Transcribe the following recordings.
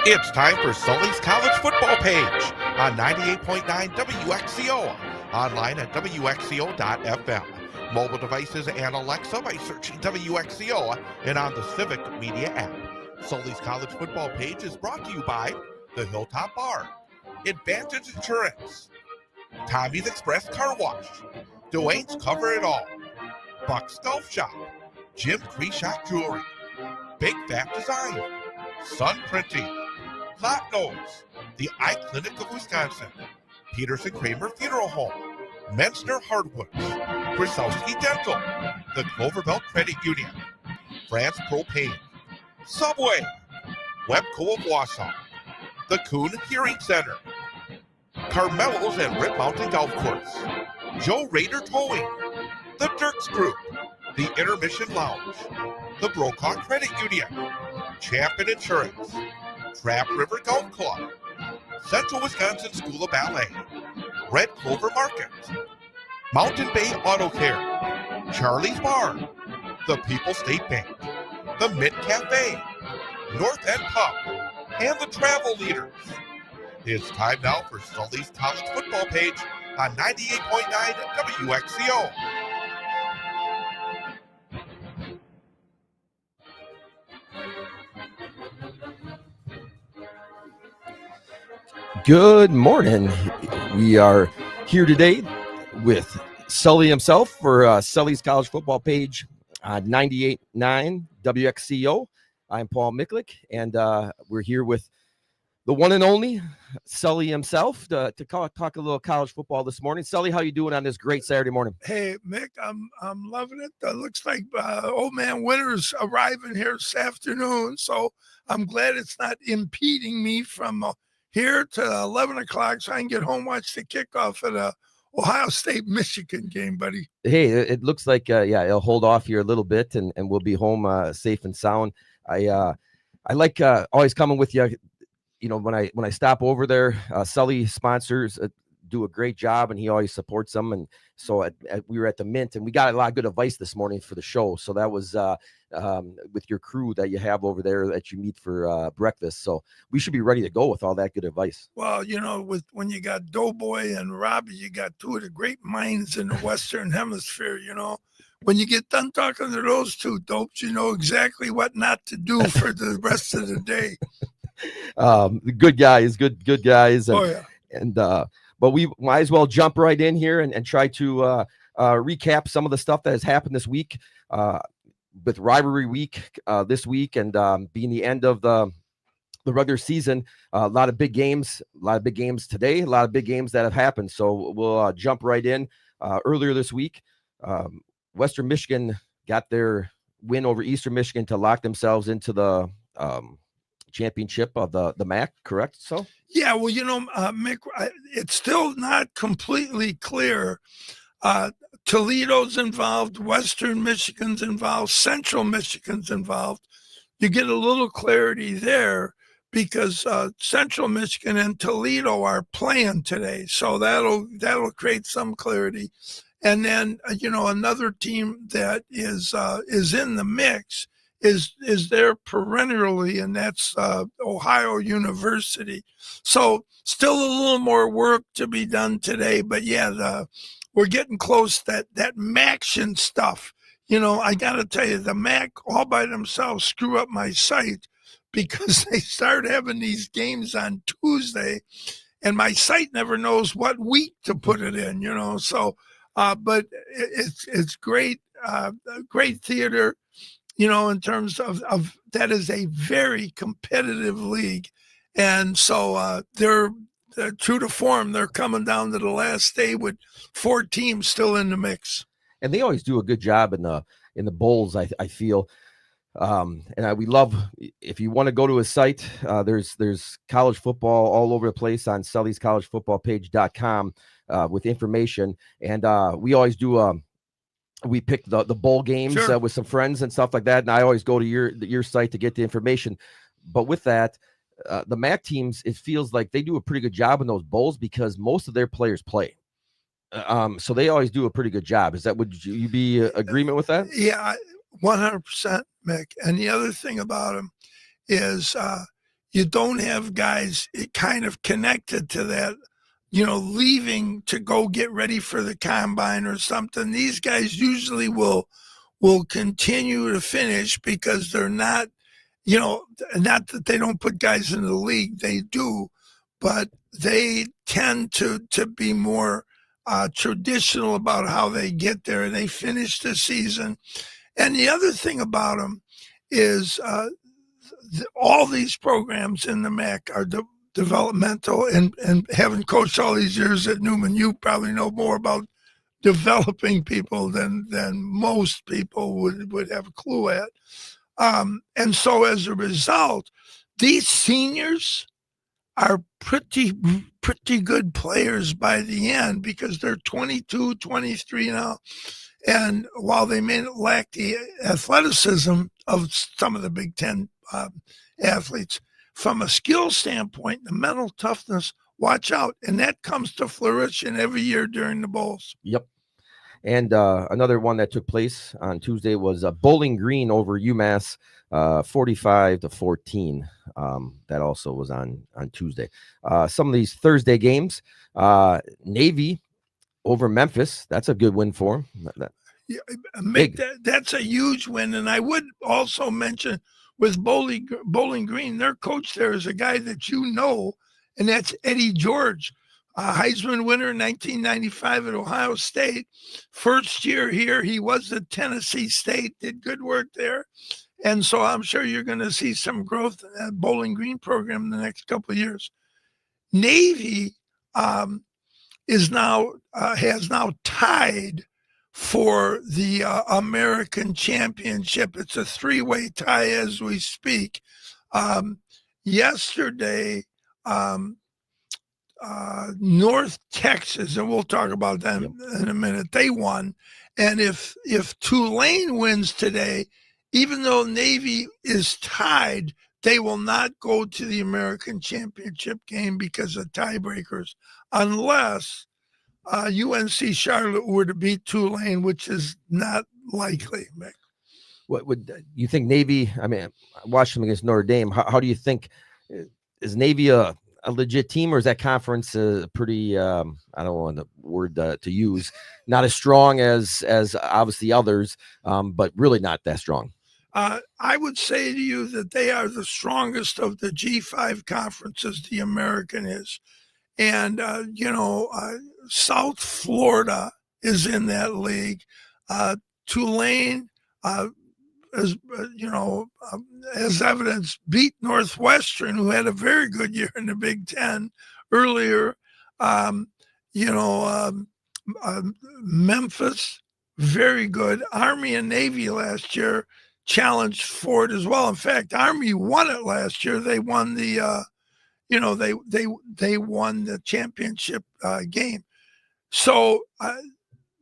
It's time for Sully's College Football Page on 98.9 WXCO, online at WXCO.FM, mobile devices and Alexa by searching WXCO, and on the Civic Media app. Sully's College Football Page is brought to you by the Hilltop Bar, Advantage Insurance, Tommy's Express Car Wash, Dwayne's Cover It All, Buck's Golf Shop, Jim Creshock Jewelry, Big Fat Design, Sun Printing, Lot Nose, the Eye Clinic of Wisconsin, Peterson Kramer Funeral Home, Menzner Hardwoods, Krasowski Dental, the Cloverbelt Credit Union, France Propane, Subway, Webco of Wausau, the Kuhn Hearing Center, Carmelo's and Rip Mountain Golf Course, Joe Rader Towing, the Dirks Group, the Intermission Lounge, the Brokaw Credit Union, Champion Insurance, Trap River Golf Club, Central Wisconsin School of Ballet, Red Clover Market, Mountain Bay Auto Care, Charlie's Bar, the People's State Bank, the Mint Cafe, North End Pub, and the Travel Leaders. It's time now for Sully's College Football Page on 98.9 WXCO. Good morning. We are here today with Sully himself for Sully's College Football Page on 98.9 WXCO. I'm Paul Miklik, and we're here with the one and only Sully himself to talk a little college football this morning. Sully, how you doing on this great Saturday morning? Hey, Mick, I'm loving it. Looks like old man Winter's arriving here this afternoon, so I'm glad it's not impeding me from here to 11 o'clock so I can get home, watch the kickoff of the Ohio State-Michigan game, buddy. Hey, it looks like, it'll hold off here a little bit, and we'll be home safe and sound. I like always coming with you. You know, when I stop over there, Sully sponsors do a great job, and he always supports them. And so we were at the Mint, and we got a lot of good advice this morning for the show. So that was with your crew that you have over there that you meet for breakfast. So we should be ready to go with all that good advice. Well, you know, when you got Doughboy and Robbie, you got two of the great minds in the Western Hemisphere. You know, when you get done talking to those two dopes, you know exactly what not to do for the rest of the day. Good guys, good guys. And, oh yeah. And but we might as well jump right in here and try to recap some of the stuff that has happened this week with rivalry week this week, and being the end of the regular season. A lot of big games today, a lot of big games that have happened. So we'll jump right in. Earlier this week, Western Michigan got their win over Eastern Michigan to lock themselves into the championship of the MAC, correct? So yeah, well, you know, Mick, it's still not completely clear. Toledo's involved, Western Michigan's involved, Central Michigan's involved. You get a little clarity there because Central Michigan and Toledo are playing today, so that'll create some clarity. And then you know, another team that is in the mix is there perennially, and that's Ohio University. So still a little more work to be done today, but yeah, we're getting close. That MACtion stuff, you know, I got to tell you, the MAC all by themselves screw up my site because they start having these games on Tuesday, and my site never knows what week to put it in, you know. So, but it's great, great theater. You know, in terms of that is a very competitive league. And so they're true to form. They're coming down to the last day with 4 teams still in the mix. And they always do a good job in the bowls, I feel. And we love, if you want to go to his site, there's college football all over the place on Sully's collegefootballpage.com with information. And we always do we pick the bowl games Sure. With some friends and stuff like that. And I always go to your site to get the information. But with that, the MAC teams, it feels like they do a pretty good job in those bowls because most of their players play. So they always do a pretty good job. Would you be agreement with that? Yeah, 100%, Mick. And the other thing about them is, you don't have guys kind of connected to that, leaving to go get ready for the combine or something. These guys usually will continue to finish because they're not, not that they don't put guys in the league, they do, but they tend to be more traditional about how they get there, and they finish the season. And the other thing about them is all these programs in the MAC are developmental, and having coached all these years at Newman, you probably know more about developing people than most people would have a clue at. And so as a result, these seniors are pretty good players by the end, because they're 22, 23 now. And while they may lack the athleticism of some of the Big Ten athletes, from a skill standpoint, the mental toughness, watch out. And that comes to fruition every year during the bowls. Yep. And another one that took place on Tuesday was Bowling Green over UMass, 45-14. That also was on Tuesday. Some of these Thursday games, Navy over Memphis. That's a good win for them. Yeah, that's a huge win. And I would also mention with Bowling Green, their coach there is a guy that and that's Eddie George. Heisman winner in 1995 at Ohio State. First year here, he was at Tennessee State, did good work there. And so I'm sure you're going to see some growth in that Bowling Green program in the next couple of years. Navy has now tied for the American Championship. It's a three-way tie as we speak. Yesterday, North Texas, and we'll talk about them in a minute, they won. And if Tulane wins today, even though Navy is tied, they will not go to the American Championship game because of tiebreakers, unless UNC Charlotte were to beat Tulane, which is not likely. What would you think Navy? I mean, I watched them against Notre Dame. How do you think, is Navy a legit team, or is that conference pretty? I don't want the word to use, not as strong as obviously others, but really not that strong. I would say to you that they are the strongest of the G5 conferences. The American is, and South Florida is in that league. Tulane, as evidence, beat Northwestern, who had a very good year in the Big Ten earlier. Memphis, very good. Army and Navy last year challenged for it as well. In fact, Army won it last year. They won the, they won the championship game. So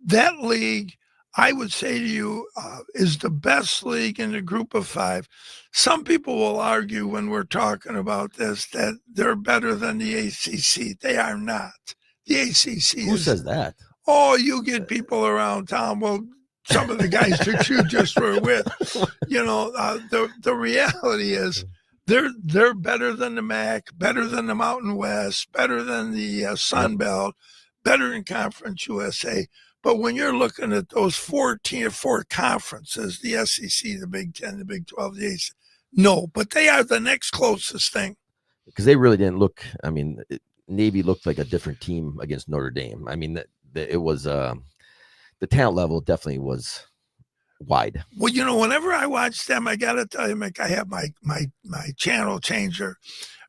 that league, I would say to you, is the best league in the group of five. Some people will argue when we're talking about this that they're better than the ACC. They are not. The ACC Who says that? Oh, you get people around town. Well, some of the guys that you just were with, the reality is they're better than the MAC, better than the Mountain West, better than the Sun Belt, better than Conference USA. But when you're looking at those 14 or 4 conferences, the SEC, the Big 10, the Big 12, the ACC, no, but they are the next closest thing. Because they really didn't look, I mean, Navy looked like a different team against Notre Dame. I mean, it was, the talent level definitely was wide. Well, whenever I watch them, I got to tell you, Mick, I have my channel changer,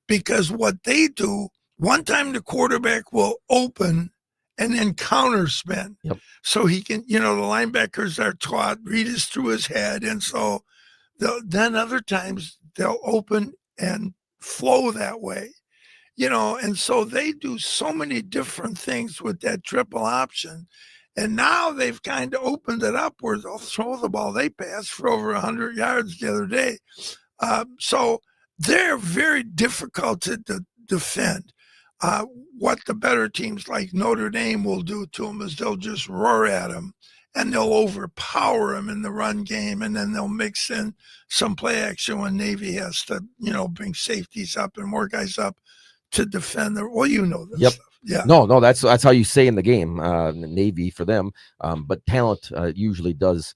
because what they do, one time the quarterback will open and then counter spin. Yep. So he can, the linebackers are taught, read is through his head. And so then other times they'll open and flow that way, and so they do so many different things with that triple option. And now they've kind of opened it up where they'll throw the ball. They passed for over 100 yards the other day. So they're very difficult to defend. What the better teams like Notre Dame will do to them is they'll just roar at them and they'll overpower them in the run game, and then they'll mix in some play action when Navy has to, bring safeties up and more guys up to defend their. Well, this Yep. stuff. Yeah. No, that's how you say in the game, Navy for them. But talent usually does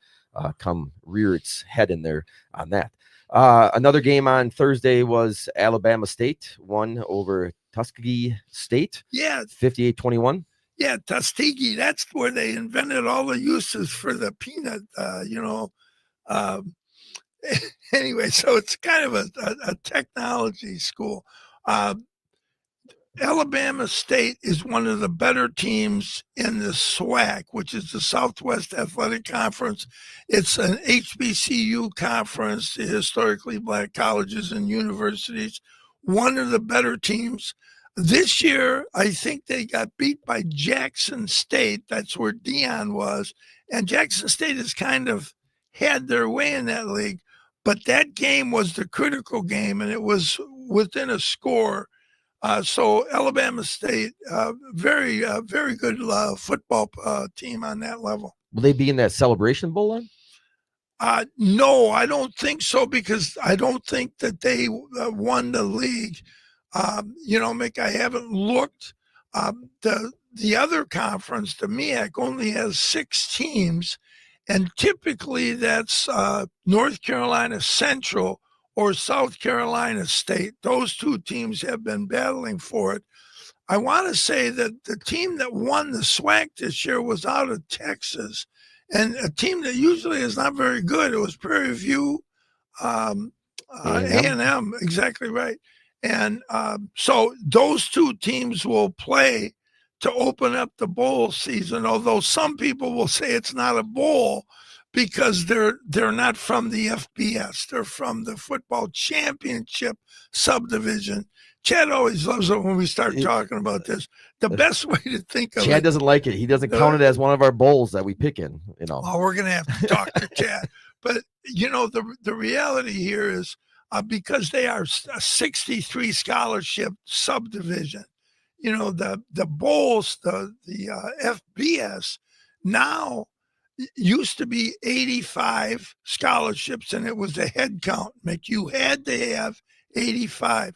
come rear its head in there on that. Another game on Thursday was Alabama State won over Tuskegee State. Yeah. 58-21. Yeah, Tuskegee. That's where they invented all the uses for the peanut. Anyway, so it's kind of a technology school. Alabama State is one of the better teams in the SWAC, which is the Southwest Athletic Conference. It's an HBCU conference, historically black colleges and universities. One of the better teams. This year, I think they got beat by Jackson State. That's where Dion was. And Jackson State has kind of had their way in that league. But that game was the critical game, and it was within a score. So Alabama State, very good football team on that level. Will they be in that Celebration Bowl then? No, I don't think so, because I don't think that they won the league. Mick, I haven't looked. The other conference, the MEAC, only has 6 teams, and typically that's North Carolina Central or South Carolina State. Those 2 teams have been battling for it. I want to say that the team that won the SWAC this year was out of Texas, and a team that usually is not very good. It was Prairie View, A&M, exactly right. And so those 2 teams will play to open up the bowl season, although some people will say it's not a bowl because they're not from the FBS. They're from the football championship subdivision. Chad always loves it when we start talking about this. The best way to think of Chad doesn't like it. He doesn't count it as one of our bowls that we pick in. Oh, we're going to have to talk to Chad. But, the reality here is because they are a 63 scholarship subdivision, the bowls, the FBS now used to be 85 scholarships, and it was a head count. You had to have 85.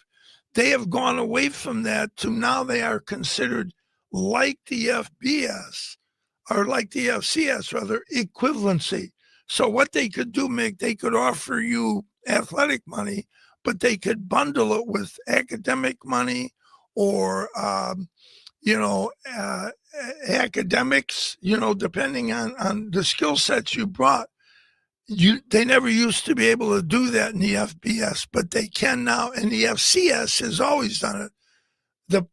They have gone away from that to now they are considered like the FBS, or like the FCS rather, equivalency. So what they could do, Mick, they could offer you athletic money, but they could bundle it with academic money or, academics, depending on the skill sets you brought. They never used to be able to do that in the FBS, but they can now, and the FCS has always done it.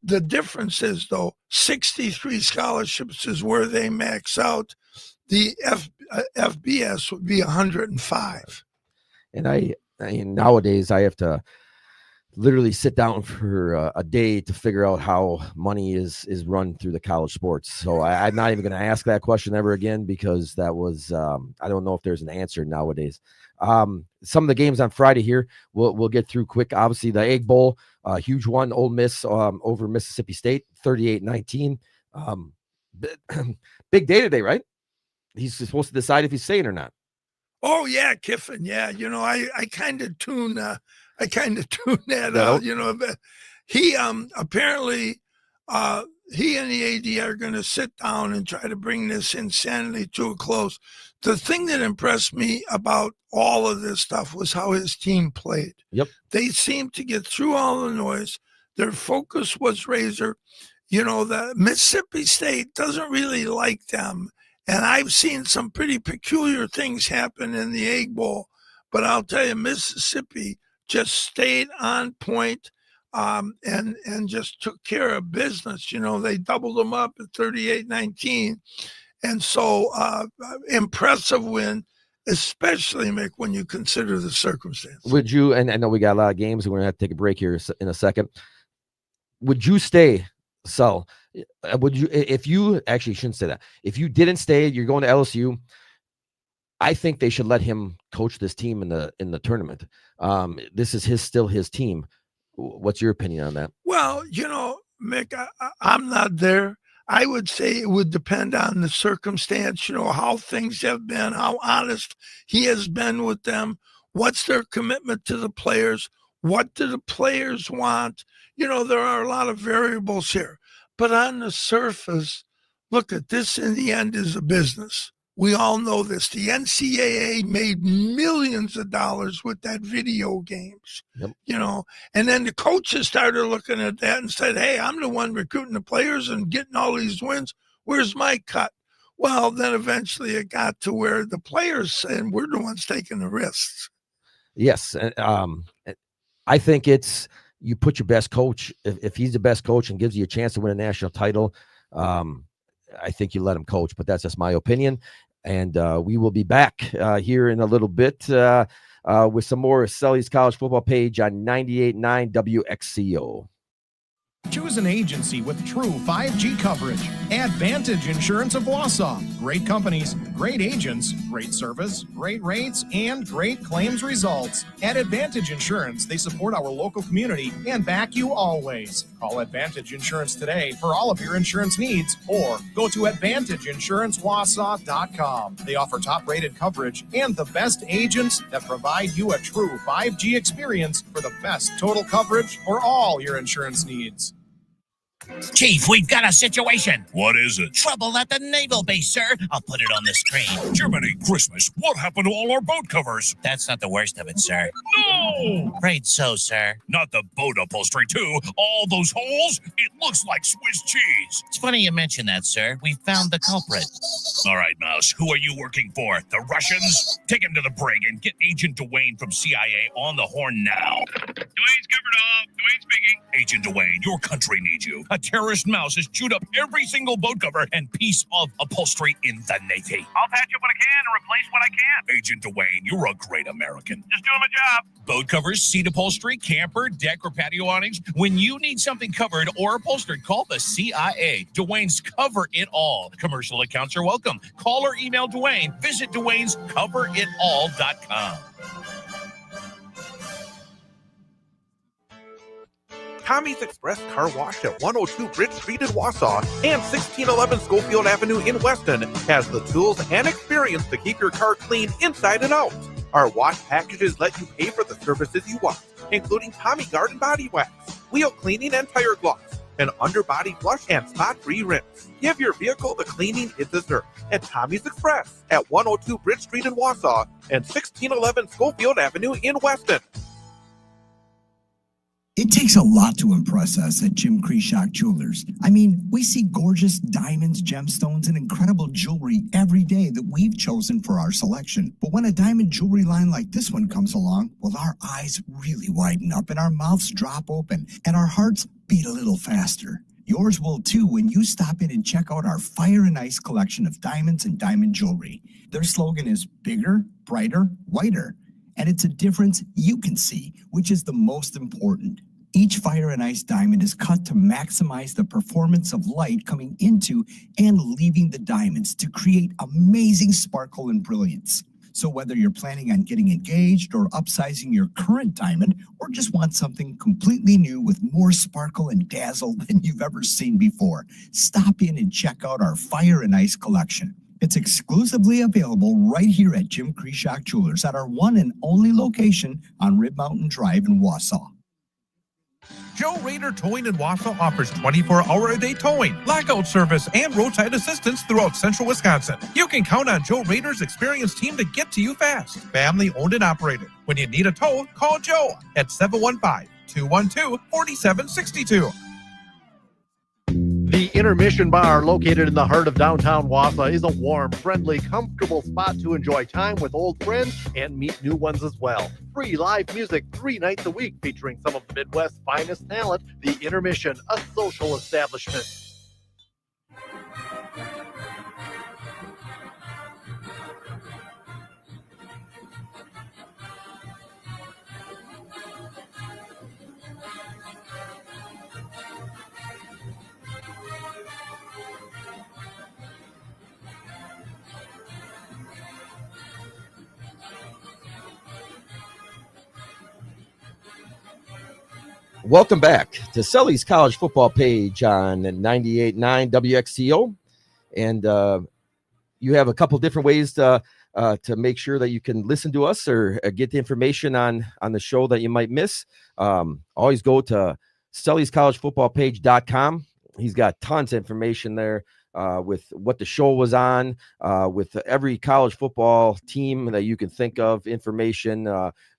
The difference is, though, 63 scholarships is where they max out. The FBS would be 105. And I mean, nowadays I have to literally sit down for a day to figure out how money is run through the college sports. So I'm not even going to ask that question ever again, because that was I don't know if there's an answer nowadays. Some of the games on Friday here we'll get through quick. Obviously the Egg Bowl, huge one, Ole Miss over Mississippi State, 38-19. Big day today, right? He's supposed to decide if he's staying or not. Oh yeah, Kiffin. Yeah, I kind of tune that out. He apparently he and the AD are going to sit down and try to bring this insanity to a close. The thing that impressed me about all of this stuff was how his team played. Yep. They seemed to get through all the noise. Their focus was razor. The Mississippi State doesn't really like them. And I've seen some pretty peculiar things happen in the Egg Bowl. But I'll tell you, Mississippi just stayed on point and just took care of business. They doubled them up at 38-19. And so impressive win, especially, Mick, when you consider the circumstances. Would you, and I know we got a lot of games, and we're going to have to take a break here in a second. Would you stay, Sul? Would you, if you actually shouldn't say that, if you didn't stay, you're going to LSU, I think they should let him coach this team in the tournament. This is still his team. What's your opinion on that? Well, Mick, I'm not there. I would say it would depend on the circumstance, how things have been, how honest he has been with them, what's their commitment to the players, what do the players want. There are a lot of variables here. But on the surface, look at this in the end is a business. We all know this. The NCAA made millions of dollars with that video games, and then the coaches started looking at that and said, hey, I'm the one recruiting the players and getting all these wins. Where's my cut? Well, then eventually it got to where the players said, we're the ones taking the risks. Yes. I think it's, you put your best coach, if he's the best coach and gives you a chance to win a national title, I think you let him coach, but that's just my opinion. And we will be back here in a little bit with some more of Sully's College Football Page on 98.9 WXCO. Choose an agency with true 5G coverage. Advantage Insurance of Wausau. Great companies, great agents, great service, great rates, and great claims results. At Advantage Insurance, they support our local community and back you always. Call Advantage Insurance today for all of your insurance needs, or go to AdvantageInsuranceWausau.com. They offer top-rated coverage and the best agents that provide you a true 5G experience for the best total coverage for all your insurance needs. Chief, we've got a situation. What is it? Trouble at the naval base, sir. I'll put it on the screen. Jiminy Christmas, what happened to all our boat covers? That's not the worst of it, sir. No! Afraid so, sir. Not the boat upholstery, too. All those holes? It looks like Swiss cheese. It's funny you mention that, sir. We found the culprit. All right, Mouse, who are you working for? The Russians? Take him to the brig and get Agent Dwayne from CIA on the horn now. Dwayne's covered off. Dwayne speaking. Agent Dwayne, your country needs you. A terrorist mouse has chewed up every single boat cover and piece of upholstery in the Navy. I'll patch up what I can and replace what I can. Agent Dwayne, you're a great American. Just doing my job. Boat covers, seat upholstery, camper, deck, or patio awnings. When you need something covered or upholstered, call the CIA. Dwayne's Cover It All. Commercial accounts are welcome. Call or email Dwayne. Visit Dwayne'sCoverItAll.com. Tommy's Express Car Wash at 102 Bridge Street in Wausau and 1611 Schofield Avenue in Weston has the tools and experience to keep your car clean inside and out. Our wash packages let you pay for the services you want, including Tommy Garden Body Wax, wheel cleaning and tire gloss, an underbody flush and spot-free rinse. Give your vehicle the cleaning it deserves at Tommy's Express at 102 Bridge Street in Wausau and 1611 Schofield Avenue in Weston. It takes a lot to impress us at Jim Krishock Jewelers. I mean, we see gorgeous diamonds, gemstones, and incredible jewelry every day that we've chosen for our selection. But when a diamond jewelry line like this one comes along, well, our eyes really widen up and our mouths drop open and our hearts beat a little faster. Yours will too when you stop in and check out our Fire and Ice collection of diamonds and diamond jewelry. Their slogan is bigger, brighter, whiter. And it's a difference you can see, which is the most important. Each Fire and Ice diamond is cut to maximize the performance of light coming into and leaving the diamonds to create amazing sparkle and brilliance. So whether you're planning on getting engaged or upsizing your current diamond, or just want something completely new with more sparkle and dazzle than you've ever seen before, stop in and check out our Fire and Ice collection. It's exclusively available right here at Jim Krishock Jewelers at our one and only location on Rib Mountain Drive in Wausau. Joe Rader Towing in Wausau offers 24-hour-a-day towing, lockout service, and roadside assistance throughout central Wisconsin. You can count on Joe Rader's experienced team to get to you fast. Family owned and operated. When you need a tow, call Joe at 715-212-4762. The Intermission Bar, located in the heart of downtown Wausau, is a warm, friendly, comfortable spot to enjoy time with old friends and meet new ones as well. Free live music 3 nights a week featuring some of the Midwest's finest talent. The Intermission, a social establishment. Welcome back to Sully's College Football Page on 98.9 WXCO. And you have a couple different ways to make sure that you can listen to us or get the information on the show that you might miss. Always go to SullysCollegeFootballPage.com. He's got tons of information there with what the show was on, with every college football team that you can think of, information,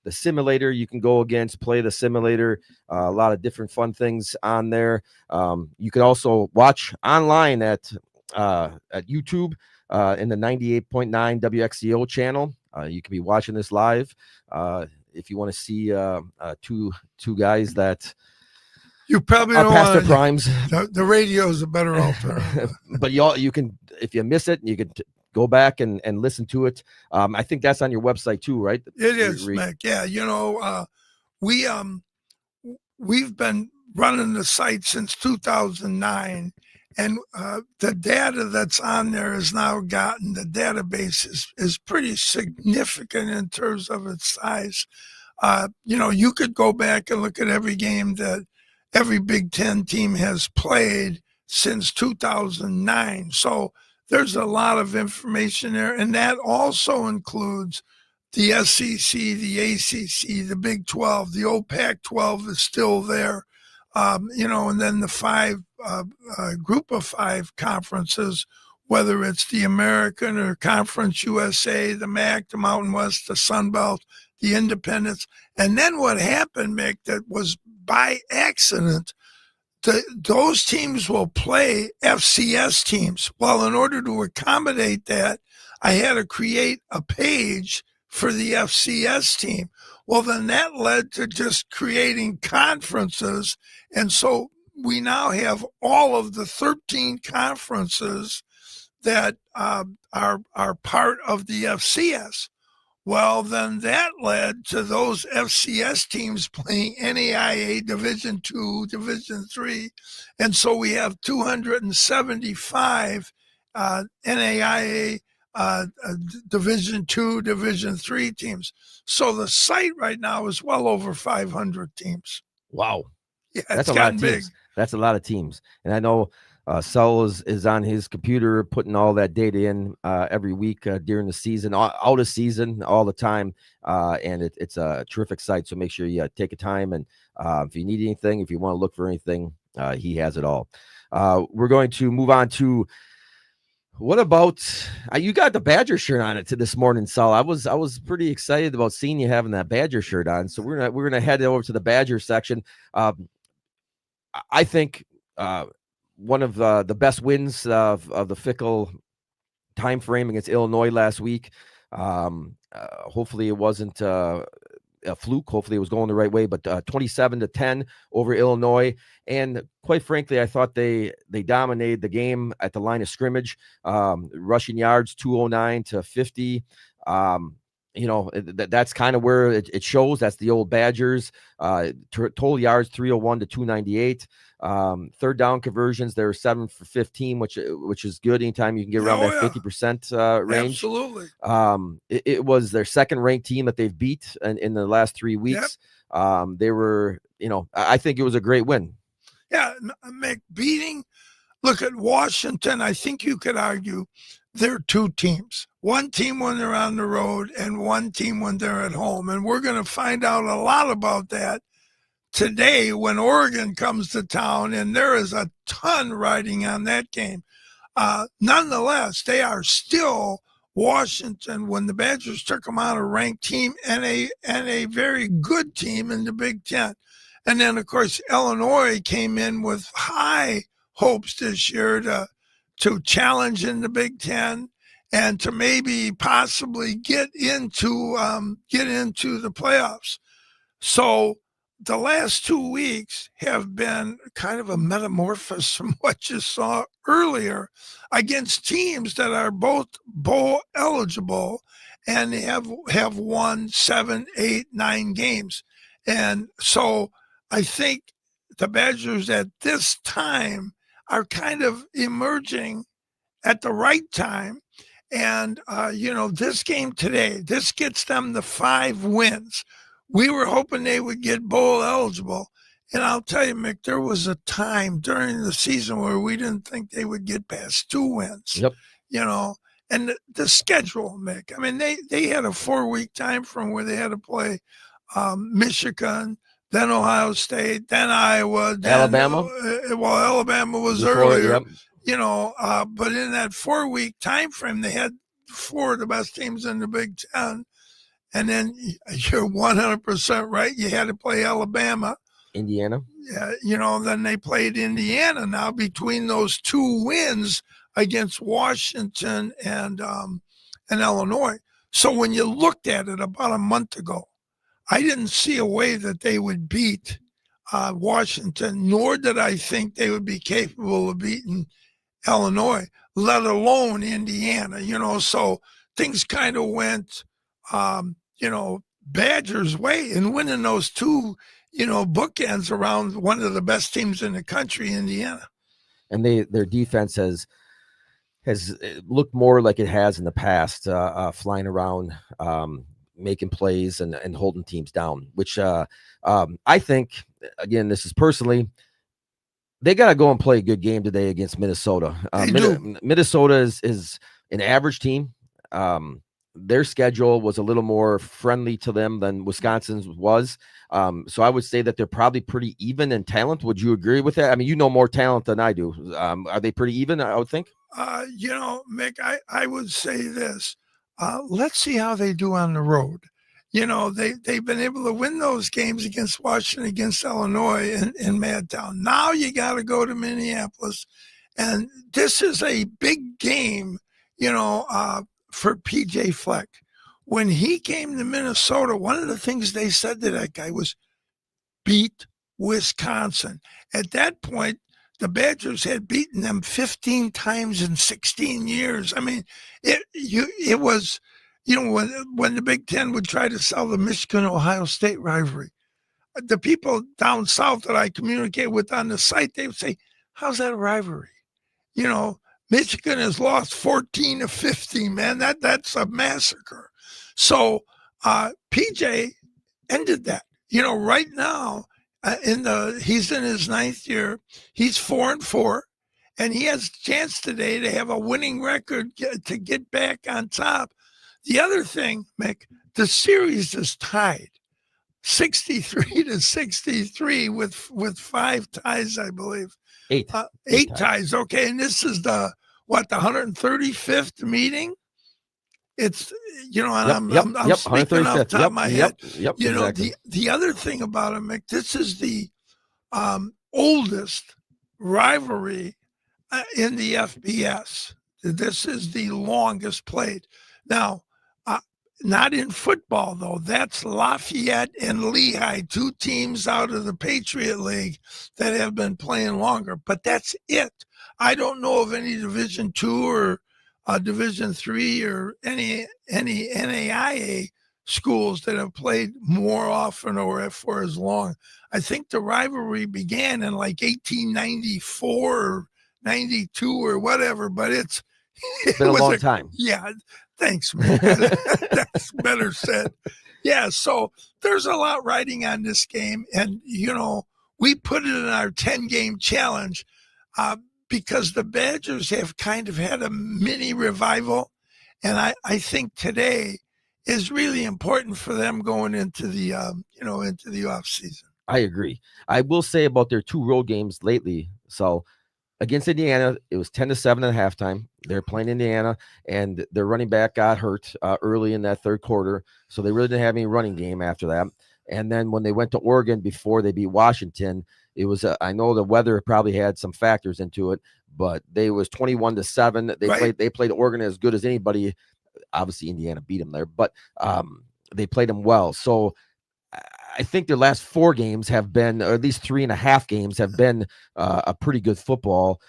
the simulator you can go against, play the simulator, a lot of different fun things on there. You can also watch online at YouTube in the 98.9 WXCO channel. You can be watching this live if you want to see two guys that you probably are don't past their want primes. The radio is a better alternative. But you can, if you miss it, you can go back and listen to it. I think that's on your website too, right? It is, Mick. Yeah, we've been running the site since 2009, and the data that's on there has now gotten, the database is pretty significant in terms of its size. You could go back and look at every game that every Big Ten team has played since 2009. So there's a lot of information there, and that also includes the SEC, the ACC, the Big 12, the old Pac-12 is still there, and then the group of five conferences, whether it's the American or Conference USA, the MAC, the Mountain West, the Sun Belt, the Independents. And then what happened, Mick, that was by accident, those teams will play FCS teams. Well, in order to accommodate that, I had to create a page for the FCS team. Well, then that led to just creating conferences. And so we now have all of the 13 conferences that are part of the FCS. Well, then that led to those FCS teams playing NAIA Division II, Division III. And so we have 275 NAIA Division II, Division III teams. So the site right now is well over 500 teams. Wow. Yeah, that's a lot of teams. That's a lot of teams. And I know Sul is on his computer putting all that data in every week during the season, out of season, all the time. And it's a terrific site. So make sure you take a time. And if you need anything, if you want to look for anything, he has it all. We're going to move on to, what about you got the Badger shirt on it this morning, Sul. I was pretty excited about seeing you having that Badger shirt on. So we're gonna head over to the Badger section. I think one of the best wins of the fickle time frame against Illinois last week. Hopefully it wasn't a fluke. Hopefully it was going the right way, but 27-10 over Illinois. And quite frankly, I thought they dominated the game at the line of scrimmage. Rushing yards 209 to 50. That's kind of where it shows. That's the old Badgers. Total yards 301 to 298. Third down conversions, they're 7 for 15, which is good. Anytime you can get around that 50% range. Absolutely. It was their second ranked team that they've beat in the last 3 weeks. Yep. They were, I think it was a great win. Yeah, beating. Look at Washington. I think you could argue they're two teams. One team when they're on the road and one team when they're at home. And we're going to find out a lot about that today when Oregon comes to town, and there is a ton riding on that game. Nonetheless, they are still Washington when the Badgers took them out, a ranked team and a very good team in the Big Ten. And then, of course, Illinois came in with high hopes this year to challenge in the Big Ten and to maybe possibly get into the playoffs. So the last 2 weeks have been kind of a metamorphosis from what you saw earlier against teams that are both bowl eligible and have won 7, 8, 9 games. And so I think the Badgers at this time are kind of emerging at the right time. And, this game today, this gets them the 5 wins. We were hoping they would get bowl eligible. And I'll tell you, Mick, there was a time during the season where we didn't think they would get past 2 wins. Yep. And the schedule, Mick. I mean, they had a 4-week time frame where they had to play Michigan, then Ohio State, then Iowa, then Alabama. Alabama was Before, earlier. yep. But in that 4-week time frame, they had 4 of the best teams in the Big Ten. And then you're 100% right. You had to play Alabama. Indiana. Yeah, then they played Indiana. Now between those 2 wins against Washington and Illinois. So when you looked at it about a month ago, I didn't see a way that they would beat Washington, nor did I think they would be capable of beating Illinois, let alone Indiana. So things kind of went, Badgers' way in winning those 2, bookends around one of the best teams in the country, Indiana. And their defense has looked more like it has in the past, flying around, making plays and holding teams down, which I think, again, this is personally, they got to go and play a good game today against Minnesota. Minnesota is an average team. Their schedule was a little more friendly to them than Wisconsin's was. So I would say that they're probably pretty even in talent. Would you agree with that? I mean, you know more talent than I do. Are they pretty even, I would think? Mick, I would say this. Let's see how they do on the road. They've been able to win those games against Washington, against Illinois in Madtown. Now you got to go to Minneapolis. And this is a big game, for PJ Fleck. When he came to Minnesota, one of the things they said to that guy was beat Wisconsin. At that point, the Badgers had beaten them 15 times in 16 years. I mean, it was, when the Big Ten would try to sell the Michigan-Ohio State rivalry, the people down south that I communicate with on the site, they would say, how's that a rivalry? Michigan has lost 14 to 15, man. That's a massacre. So PJ ended that. Right now, he's in his 9th year. He's 4-4, and he has a chance today to have a winning record to get back on top. The other thing, Mick, the series is tied 63 to 63 with 5 ties, I believe. 8 ties. Okay, and this is the 135th meeting. It's I'm speaking off the top of my head. Exactly. The other thing about it, Mick, this is the oldest rivalry in the FBS. This is the longest played. Now, not in football though. That's Lafayette and Lehigh, 2 teams out of the Patriot League that have been playing longer. But that's it. I don't know of any Division II or Division III or any NAIA schools that have played more often or for as long. I think the rivalry began in like 1894 or 92 or whatever, but it been a long time. Yeah, thanks, man. That's better said. Yeah, so there's a lot riding on this game, and we put it in our 10-game challenge. Because the Badgers have kind of had a mini revival. And I think today is really important for them going into the, into the off season. I agree. I will say about their 2 road games lately. So against Indiana, it was 10-7 at halftime. They're playing Indiana, and their running back got hurt early in that 3rd quarter. So they really didn't have any running game after that. And then when they went to Oregon before they beat Washington, it was I know the weather probably had some factors into it, but they was 21-7. They played Oregon as good as anybody. Obviously, Indiana beat them there, but they played them well. So I think their last 4 games have been, or at least 3.5 games have been a pretty good football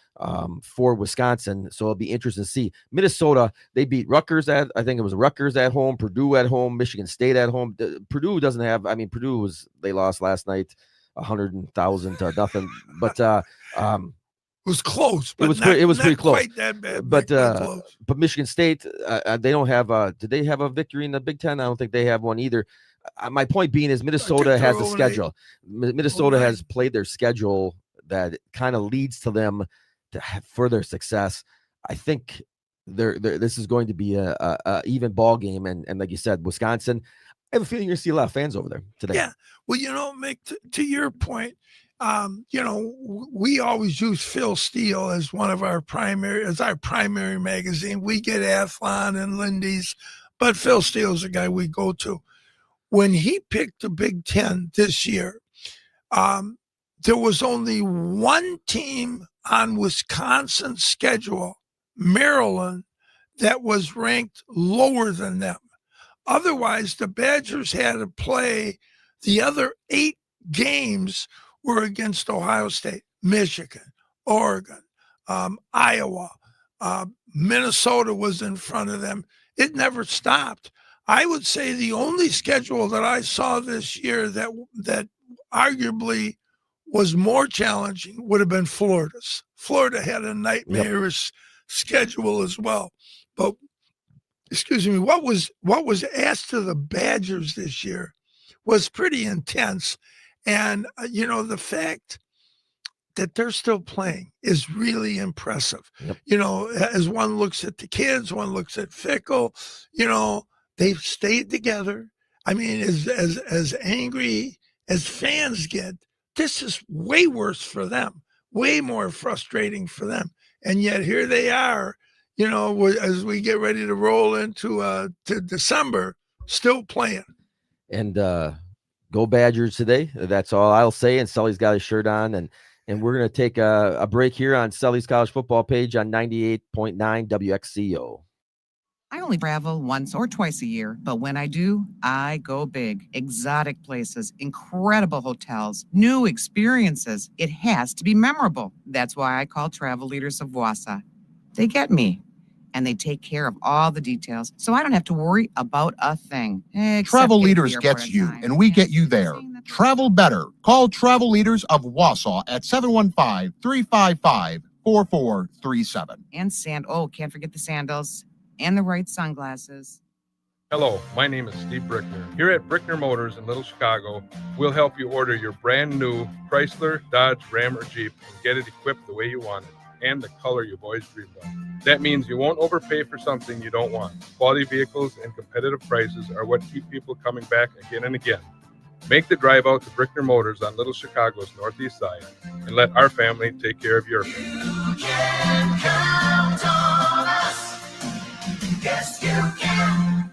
for Wisconsin. So it'll be interesting to see. Minnesota, they beat Rutgers I think it was Rutgers at home, Purdue at home, Michigan State at home. Purdue doesn't have, they lost last night 100,000 to nothing, but it was close. But it was pretty close. Quite that bad, but Michigan State, they don't have. Did they have a victory in the Big Ten? I don't think they have one either. my point being is Minnesota has a schedule. Minnesota has played their schedule that kind of leads to them to have further success. I think this is going to be a even ball game, and like you said, Wisconsin. I have a feeling you're gonna see a lot of fans over there today. Yeah. Well, Mick, to your point, we always use Phil Steele as our primary magazine. We get Athlon and Lindy's, but Phil Steele's the guy we go to. When he picked the Big Ten this year, there was only one team on Wisconsin's schedule, Maryland, that was ranked lower than them. Otherwise, the Badgers had to play the other 8 games were against Ohio State, Michigan, Oregon, Iowa, Minnesota was in front of them. It never stopped. I would say the only schedule that I saw this year that arguably was more challenging would have been Florida's. Florida had a nightmarish schedule as well. But excuse me, what was asked of the Badgers this year was pretty intense. And, the fact that they're still playing is really impressive. Yep. As one looks at the kids, one looks at Fickle, they've stayed together. I mean, as angry as fans get, this is way worse for them, way more frustrating for them. And yet here they are, as we get ready to roll into to December, still playing. And go Badgers today. That's all I'll say. And Sully's got his shirt on. And we're going to take a break here on Sully's College Football Page on 98.9 WXCO. I only travel once or twice a year, but when I do, I go big. Exotic places, incredible hotels, new experiences. It has to be memorable. That's why I call Travel Leaders of Wausau. They get me, and they take care of all the details, so I don't have to worry about a thing. Travel Leaders gets you, and we get you there. Travel better. Call Travel Leaders of Wausau at 715-355-4437. And can't forget the sandals. And the right sunglasses. Hello, my name is Steve Brickner. Here at Brickner Motors in Little Chicago, we'll help you order your brand new Chrysler, Dodge, Ram, or Jeep and get it equipped the way you want it and the color you've always dreamed of. That means you won't overpay for something you don't want. Quality vehicles and competitive prices are what keep people coming back again and again. Make the drive out to Brickner Motors on Little Chicago's northeast side and let our family take care of your family. You can count on us. Yes, you can.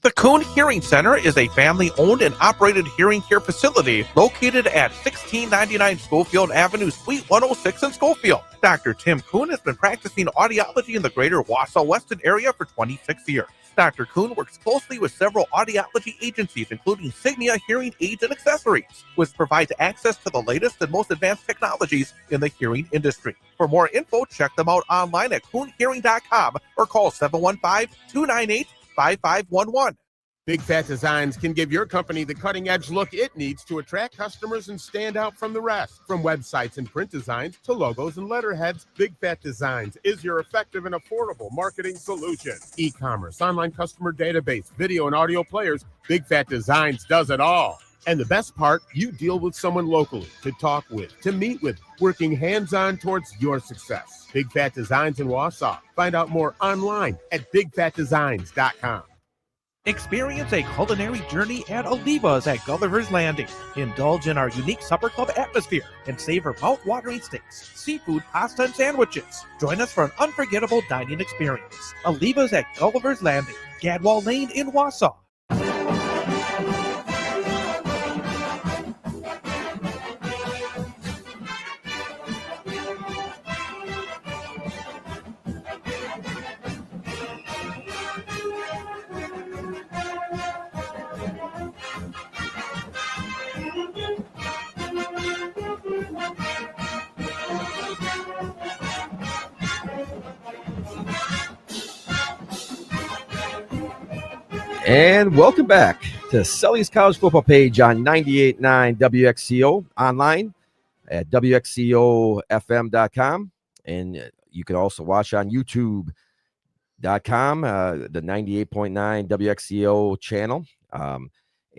The Kuhn Hearing Center is a family-owned and operated hearing care facility located at 1699 Schofield Avenue, Suite 106 in Schofield. Dr. Tim Kuhn has been practicing audiology in the greater Wausau-Weston area for 26 years. Dr. Kuhn works closely with several audiology agencies, including Signia Hearing Aids and Accessories, which provides access to the latest and most advanced technologies in the hearing industry. For more info, check them out online at kuhnhearing.com or call 715-298-5511. Big Fat Designs can give your company the cutting-edge look it needs to attract customers and stand out from the rest. From websites and print designs to logos and letterheads, Big Fat Designs is your effective and affordable marketing solution. E-commerce, online customer database, video and audio players, Big Fat Designs does it all. And the best part, you deal with someone locally to talk with, to meet with, working hands-on towards your success. Big Fat Designs in Wausau. Find out more online at bigfatdesigns.com. Experience a culinary journey at Oliva's at Gulliver's Landing. Indulge in our unique supper club atmosphere and savor mouth-watering steaks, seafood, pasta, and sandwiches. Join us for an unforgettable dining experience. Oliva's at Gulliver's Landing, Gadwall Lane in Wausau. And welcome back to Sully's College Football Page on 98.9 WXCO, online at WXCOFM.com. And you can also watch on YouTube.com, the 98.9 WXCO channel.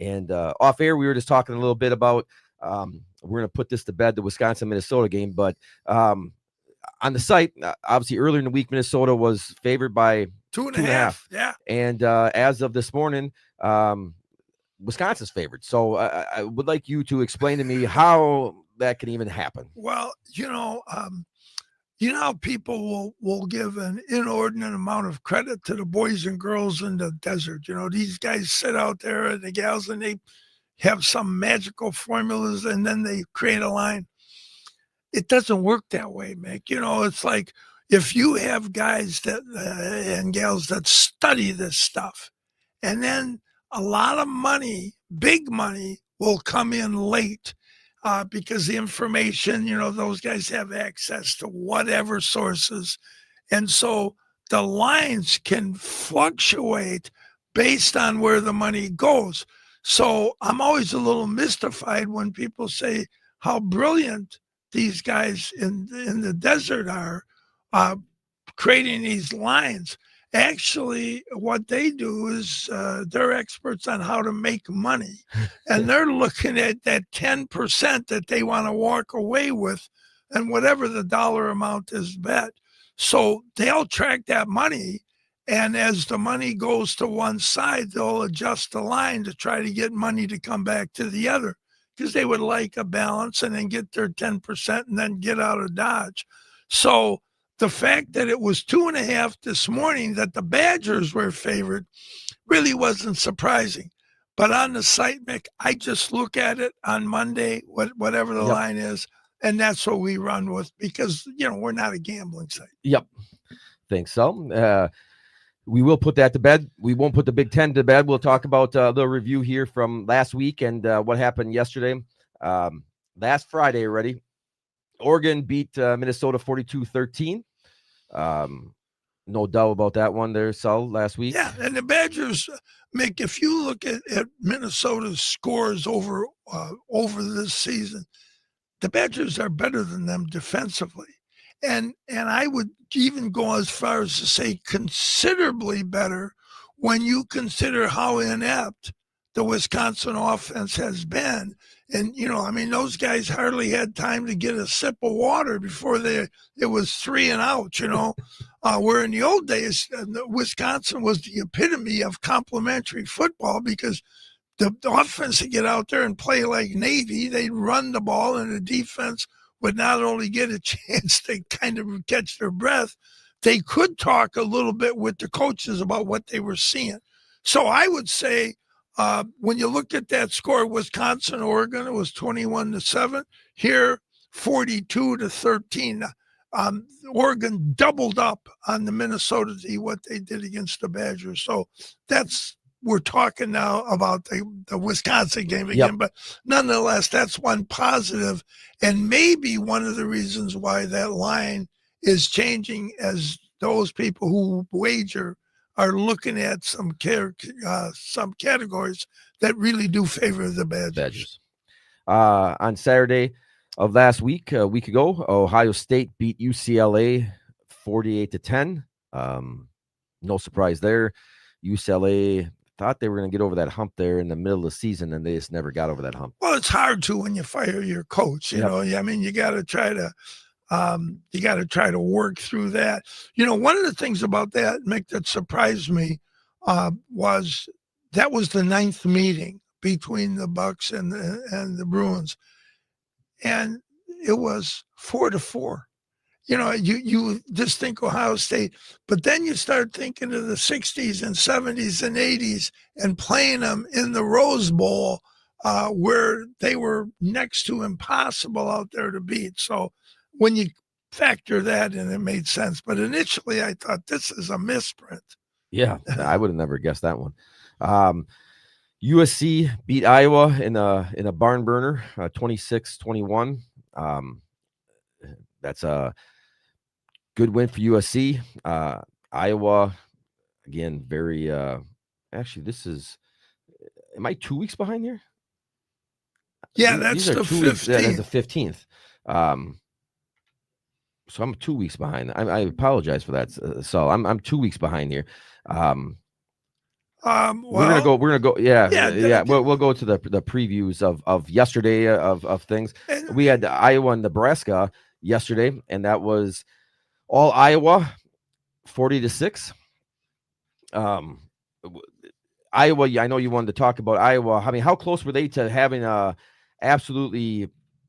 And off air, we were just talking a little bit about we're going to put this to bed, the Wisconsin-Minnesota game. But on the site, obviously earlier in the week, Minnesota was favored by 2.5. Yeah. And as of this morning, Wisconsin's favored. So I would like you to explain to me how that can even happen. Well, how people will give an inordinate amount of credit to the boys and girls in the desert. These guys sit out there and the gals, and they have some magical formulas, and then they create a line. It doesn't work that way, Mick. It's like if you have guys that and gals that study this stuff, and then a lot of money, big money, will come in late because the information, those guys have access to whatever sources. And so the lines can fluctuate based on where the money goes. So I'm always a little mystified when people say how brilliant these guys in the desert are creating these lines. Actually, what they do is they're experts on how to make money. And they're looking at that 10% that they want to walk away with and whatever the dollar amount is bet. So they'll track that money. And as the money goes to one side, they'll adjust the line to try to get money to come back to the other because they would like a balance and then get their 10% and then get out of Dodge. So the fact that it was 2.5 this morning, that the Badgers were favored, really wasn't surprising. But on the site, Mick, I just look at it on Monday, whatever the line is, and that's what we run with because, we're not a gambling site. Yep. Think so. We will put that to bed. We won't put the Big Ten to bed. We'll talk about the review here from last week and what happened yesterday. Last Friday already, Oregon beat Minnesota 42-13. No doubt about that one there, Sul, last week. Yeah, and the Badgers, Mick, if you look at Minnesota's scores over this season, the Badgers are better than them defensively. And I would even go as far as to say considerably better when you consider how inept the Wisconsin offense has been. And, those guys hardly had time to get a sip of water before it was 3 and out, where in the old days, Wisconsin was the epitome of complimentary football because the offense would get out there and play like Navy. They'd run the ball, and the defense would not only get a chance to kind of catch their breath, they could talk a little bit with the coaches about what they were seeing. So I would say when you look at that score, Wisconsin, Oregon, it was 21-7. Here, 42-13. Oregon doubled up on the Minnesota what they did against the Badgers. So we're talking now about the Wisconsin game again, but nonetheless, that's one positive and maybe one of the reasons why that line is changing as those people who wager are looking at some categories that really do favor the Badgers. On Saturday of last week, a week ago, Ohio State beat UCLA 48-10. No surprise there. UCLA thought they were going to get over that hump there in the middle of the season, and they just never got over that hump. Well, it's hard to when you fire your coach. You know, I mean, you got to try to work through that. One of the things about that, Mick, that surprised me was that was the 9th meeting between the Bucks and the Bruins, and it was 4-4. You just think Ohio State, but then you start thinking of the 60s and 70s and 80s and playing them in the Rose Bowl where they were next to impossible out there to beat. So when you factor that in, it made sense. But initially I thought this is a misprint. Yeah, I would have never guessed that one. USC beat Iowa in a barn burner, 26-21. That's a good win for USC. Iowa, again, very actually, am I 2 weeks behind here? Yeah, that's the 15th. That's the 15th. So I'm 2 weeks behind. I apologize for that. So I'm 2 weeks behind here. Well, we're gonna go. Yeah, yeah, yeah. We'll go to the previews of yesterday of things. We had Iowa and Nebraska yesterday, and that was all Iowa, 40-6. Iowa. I know you wanted to talk about Iowa. I mean, how close were they to having a absolutely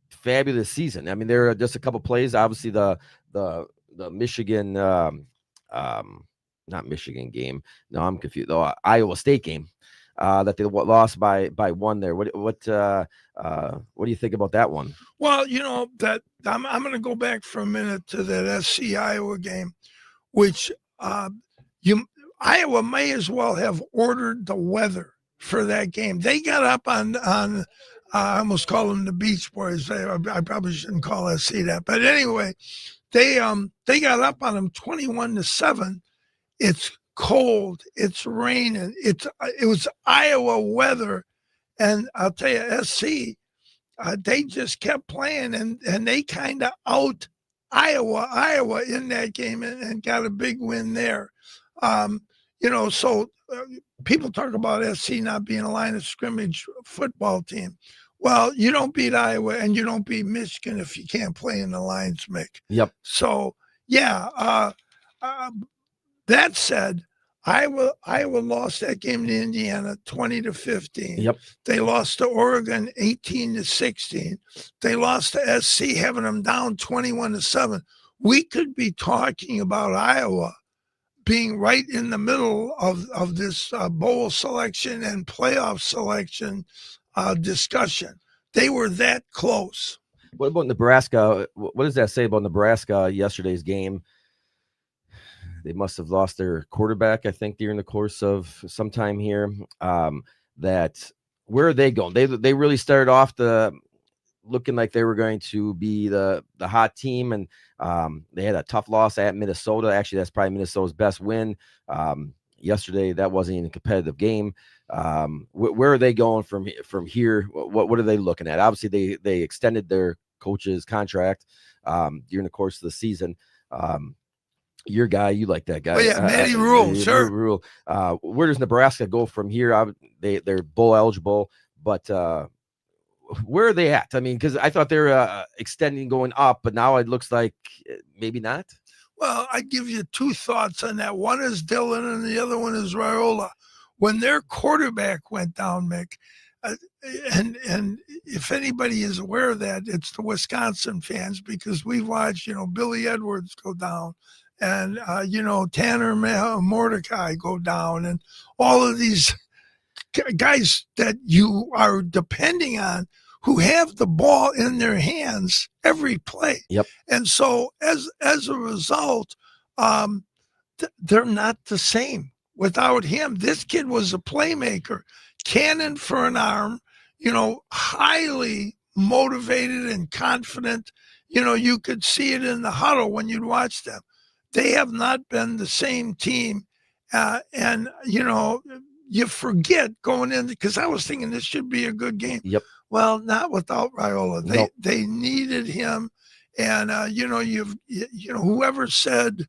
fabulous season? I mean, there are just a couple plays. Obviously, the Michigan, not Michigan game. No, I'm confused. The Iowa State game that they lost by one there. What do you think about that one? Well, that I'm going to go back for a minute to that SC Iowa game, which Iowa may as well have ordered the weather for that game. They got up on I almost call them the Beach Boys. I probably shouldn't call SC that, but anyway, they got up on them 21-7. It's cold. It's raining. It was Iowa weather, and I'll tell you, SC. They just kept playing, and they kind of out Iowa in that game and got a big win there. So people talk about SC not being a line of scrimmage football team. Well, you don't beat Iowa and you don't beat Michigan if you can't play in the lines, Mick. Yep. So, yeah, that said, Iowa lost that game to Indiana 20-15. Yep. They lost to Oregon 18-16. They lost to SC, having them down 21-7. We could be talking about Iowa being right in the middle of this bowl selection and playoff selection discussion. They were that close. What about Nebraska? What does that say about Nebraska yesterday's game? They must have lost their quarterback, I think, during the course of some time here. That where are they going? They really started off looking like they were going to be the hot team, and they had a tough loss at Minnesota. Actually, that's probably Minnesota's best win. Yesterday, that wasn't even a competitive game. Where are they going from here? What are they looking at? Obviously, they extended their coach's contract during the course of the season. Your guy, you like that guy. Oh, yeah, Matty Rule, sure. Rule. Where does Nebraska go from here? They're bowl eligible, but where are they at? I mean, because I thought they were extending going up, but now it looks like maybe not. Well, I give you two thoughts on that. One is Dylan and the other one is Raiola. When their quarterback went down, Mick, and if anybody is aware of that, it's the Wisconsin fans, because we've watched, Billy Edwards go down, and Tanner Mordecai go down, and all of these guys that you are depending on who have the ball in their hands every play. Yep. And so as a result, they're not the same without him. This kid was a playmaker, cannon for an arm, highly motivated and confident. You could see it in the huddle when you'd watch them. They have not been the same team. You forget going in, because I was thinking this should be a good game. Yep. Well, not without Raiola. Nope. They needed him. And, whoever said,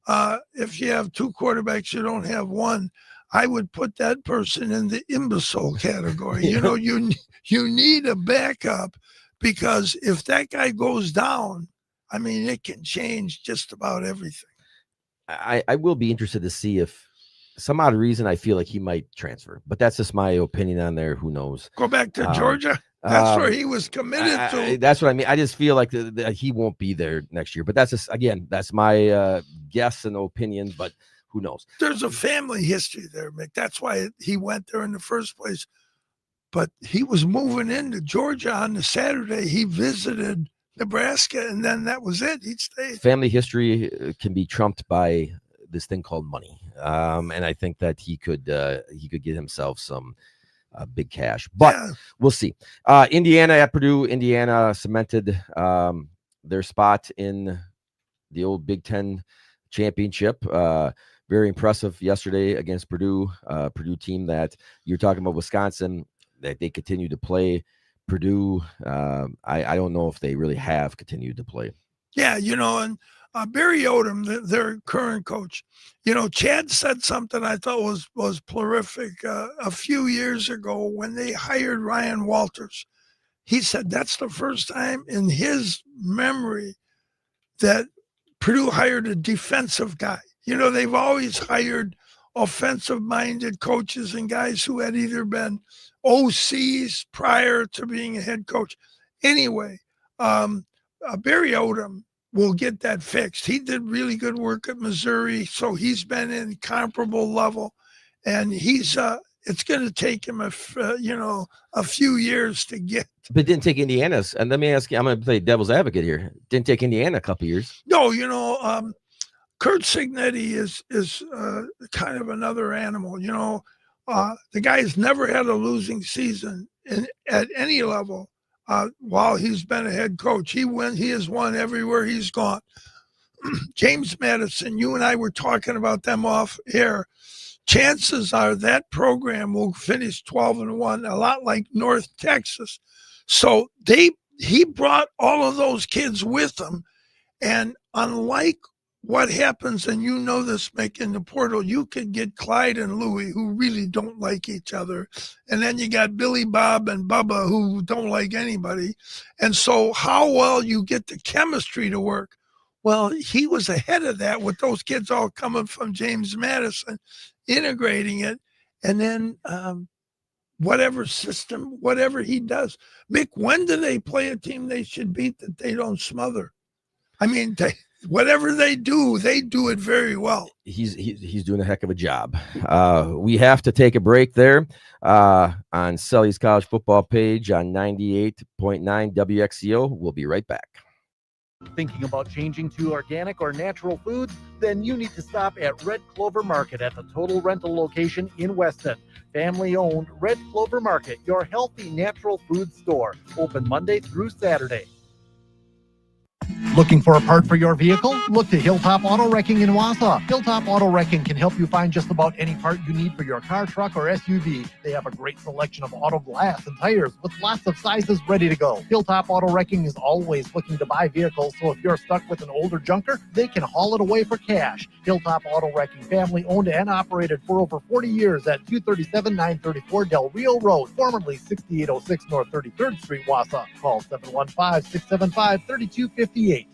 if you have two quarterbacks, you don't have one, I would put that person in the imbecile category. You need a backup, because if that guy goes down, I mean, it can change just about everything. I will be interested to see if some odd reason I feel like he might transfer, but that's just my opinion on there. Who knows? Go back to Georgia. That's where he was committed to. That's what I mean. I just feel like he won't be there next year, but that's just, again, that's my guess and opinion, but who knows? There's a family history there, Mick. That's why he went there in the first place. But he was moving into Georgia on the Saturday. He visited Nebraska, and then that was it. He'd stayed. Family history can be trumped by this thing called money, and I think that he could get himself some big cash, but we'll see. Indiana at Purdue. Indiana cemented their spot in the old Big Ten championship. Very impressive yesterday against Purdue. Purdue team that you're talking about, Wisconsin, that they continue to play. Purdue, I don't know if they really have continued to play. Yeah, and Barry Odom, their current coach, Chad said something I thought was prolific a few years ago when they hired Ryan Walters. He said that's the first time in his memory that Purdue hired a defensive guy. They've always hired offensive-minded coaches and guys who had either been OCs prior to being a head coach. Anyway, Barry Odom will get that fixed. He did really good work at Missouri, so he's been in comparable level, and he's it's going to take him a few years to get. But it didn't take Indiana's. And let me ask you, I'm going to play devil's advocate here. Didn't take Indiana a couple years. No, Kurt Signetti is kind of another animal. The guy's never had a losing season at any level while he's been a head coach. He has won everywhere he's gone. James Madison, you and I were talking about them off air. Chances are that program will finish 12-1, a lot like North Texas. So he brought all of those kids with him, and unlike what happens, and this, Mick, in the portal, you could get Clyde and Louie who really don't like each other. And then you got Billy Bob and Bubba who don't like anybody. And so how well you get the chemistry to work? Well, he was ahead of that with those kids all coming from James Madison, integrating it. And then whatever system, whatever he does. Mick, when do they play a team they should beat that they don't smother? I mean, whatever they do it very well. He's doing a heck of a job. We have to take a break there on Sully's college football page on 98.9 WXCO. We'll be right back. Thinking about changing to organic or natural foods? Then you need to stop at Red Clover Market at the Total Rental location in Weston. Family-owned Red Clover Market, your healthy natural food store. Open Monday through Saturday. Looking for a part for your vehicle? Look to Hilltop Auto Wrecking in Wausau. Hilltop Auto Wrecking can help you find just about any part you need for your car, truck, or SUV. They have a great selection of auto glass and tires with lots of sizes ready to go. Hilltop Auto Wrecking is always looking to buy vehicles, so if you're stuck with an older junker, they can haul it away for cash. Hilltop Auto Wrecking, family owned and operated for over 40 years at 237-934 Del Rio Road, formerly 6806 North 33rd Street, Wausau. Call 715-675-3258.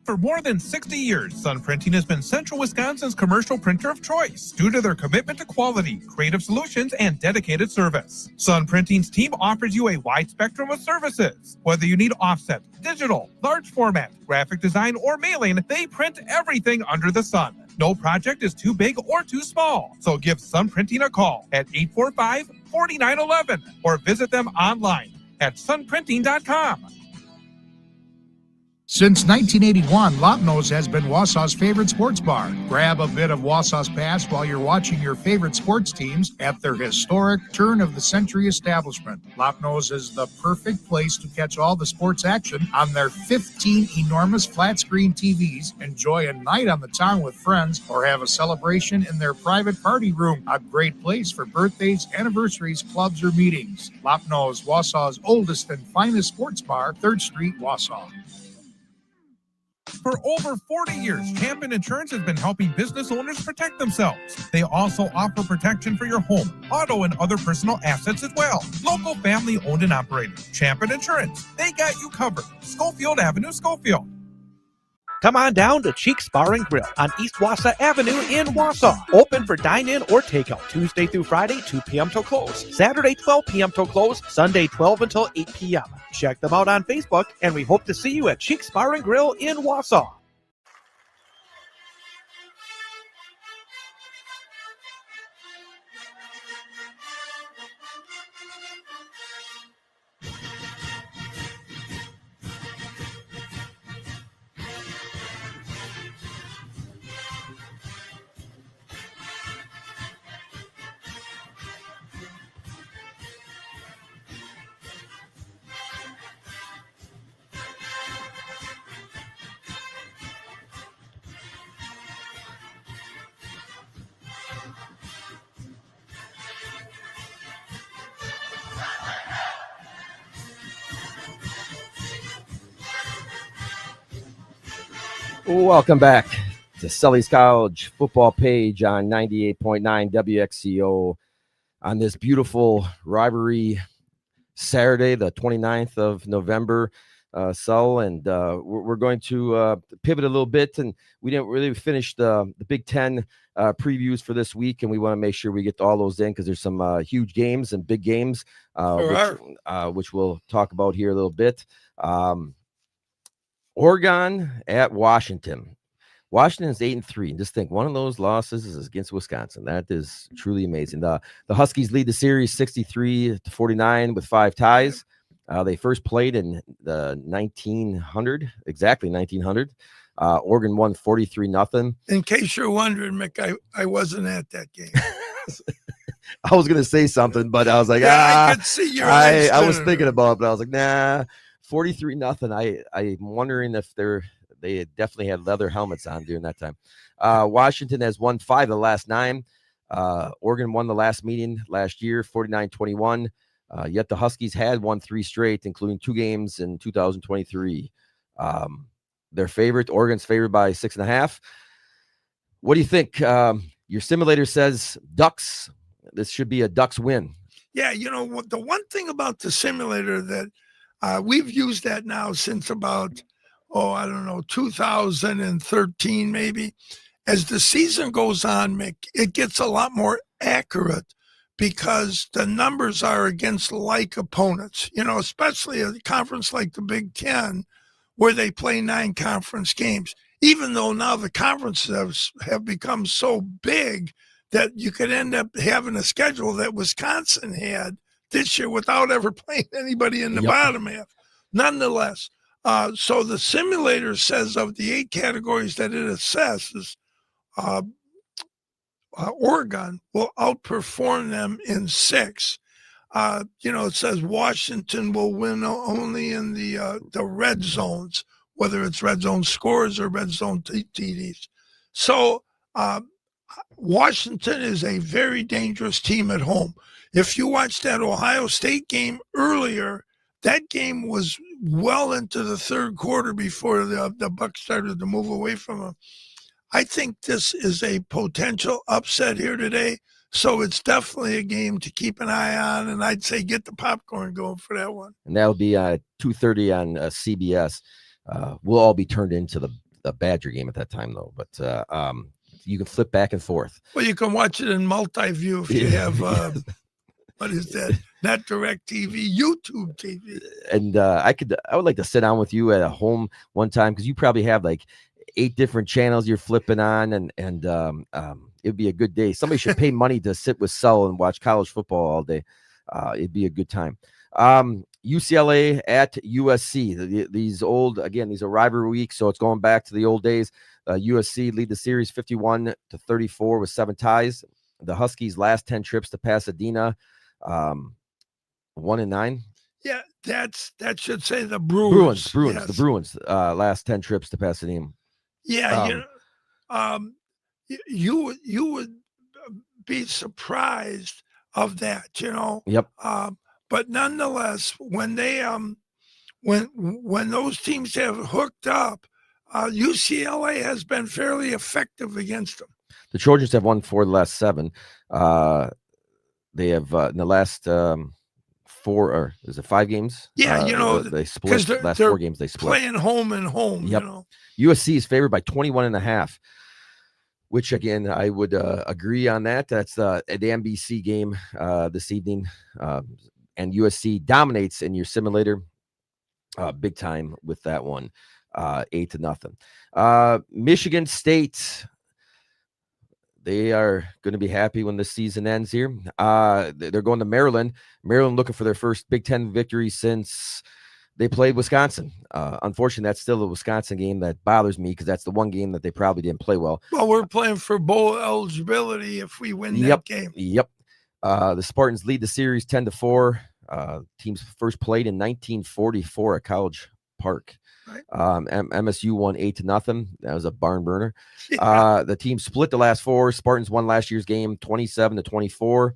For more than 60 years, Sun Printing has been Central Wisconsin's commercial printer of choice due to their commitment to quality, creative solutions, and dedicated service. Sun Printing's team offers you a wide spectrum of services. Whether you need offset, digital, large format, graphic design, or mailing, they print everything under the sun. No project is too big or too small. So give Sun Printing a call at 845-4911 or visit them online at sunprinting.com. Since 1981, Lopnos has been Wausau's favorite sports bar. Grab a bit of Wausau's past while you're watching your favorite sports teams at their historic turn-of-the-century establishment. Lopnos is the perfect place to catch all the sports action on their 15 enormous flat-screen TVs, enjoy a night on the town with friends, or have a celebration in their private party room. A great place for birthdays, anniversaries, clubs, or meetings. Lopnos, Wausau's oldest and finest sports bar, 3rd Street, Wausau. For over 40 years, Champion Insurance has been helping business owners protect themselves. They also offer protection for your home, auto, and other personal assets as well. Local family owned and operated. Champion Insurance. They got you covered. Schofield Avenue, Schofield. Come on down to Cheeks Bar and Grill on East Wausau Avenue in Wausau. Open for dine-in or takeout Tuesday through Friday, 2 p.m. till close. Saturday, 12 p.m. till close. Sunday, 12 until 8 p.m. Check them out on Facebook, and we hope to see you at Cheeks Bar and Grill in Wausau. Welcome back to Sully's College football page on 98.9 WXCO on this beautiful rivalry Saturday, the 29th of November, Sull, and we're going to pivot a little bit, and we didn't really finish the Big Ten previews for this week, and we want to make sure we get all those in because there's some huge games and big games, which we'll talk about here a little bit. Oregon at Washington. Washington is 8-3. And just think, one of those losses is against Wisconsin. That is truly amazing. The Huskies lead the series 63-49 with 5 ties. They first played in the 1900, exactly 1900. Oregon won 43-0. In case you're wondering, Mick, I wasn't at that game. I was going to say something, but I was like, I could see your I was thinking about it, but I was like, nah. 43-0. I'm wondering if they definitely had leather helmets on during that time. Washington has won 5 of the last 9. Oregon won the last meeting last year, 49-21. Yet the Huskies had won 3 straight, including 2 games in 2023. Their favorite, Oregon's favored by 6.5. What do you think? Your simulator says Ducks. This should be a Ducks win. Yeah, the one thing about the simulator that we've used that now since about, 2013 maybe. As the season goes on, Mick, it gets a lot more accurate because the numbers are against like opponents, especially a conference like the Big Ten, where they play 9 conference games. Even though now the conferences have become so big that you could end up having a schedule that Wisconsin had this year without ever playing anybody in the bottom half. Nonetheless, so the simulator says of the 8 categories that it assesses, Oregon will outperform them in 6. It says Washington will win only in the red zones, whether it's red zone scores or red zone TDs. So Washington is a very dangerous team at home. If you watched that Ohio State game earlier, that game was well into the third quarter before the Bucs started to move away from them. I think this is a potential upset here today, so it's definitely a game to keep an eye on, and I'd say get the popcorn going for that one. And that'll be 2:30 on CBS. We'll all be turned into the Badger game at that time, though. But you can flip back and forth. Well, you can watch it in multi-view if you have what is that? Not direct TV, YouTube TV. And I would like to sit down with you at a home one time because you probably have like 8 different channels you're flipping on, and it'd be a good day. Somebody should pay money to sit with Sull and watch college football all day. It'd be a good time. UCLA at USC. These are rivalry weeks, so it's going back to the old days. USC lead the series 51-34 with 7 ties. The Huskies' last 10 trips to Pasadena, 1-9. Yeah, that should say the Bruins. Yes. The Bruins last 10 trips to Pasadena. Yeah, you would be surprised of that, Yep. But nonetheless, when they when those teams have hooked up, UCLA has been fairly effective against them. The Trojans have won 4 of the last 7. They have in the last 4, or is it 5 games? Yeah, they split the last 4 games. They split playing home and home. Yep. USC is favored by 21.5, which again I would agree on that. That's the NBC game this evening, and USC dominates in your simulator big time with that one, 8-0. Michigan State. They are going to be happy when the season ends here. They're going to Maryland. Maryland looking for their first Big Ten victory since they played Wisconsin. Unfortunately, that's still a Wisconsin game that bothers me because that's the one game that they probably didn't play well. Well, we're playing for bowl eligibility if we win that game. Yep. The Spartans lead the series 10-4. Teams first played in 1944 at College Park. Right. MSU won 8-0. That was a barn burner. Yeah. The team split the last 4. Spartans won last year's game 27-24,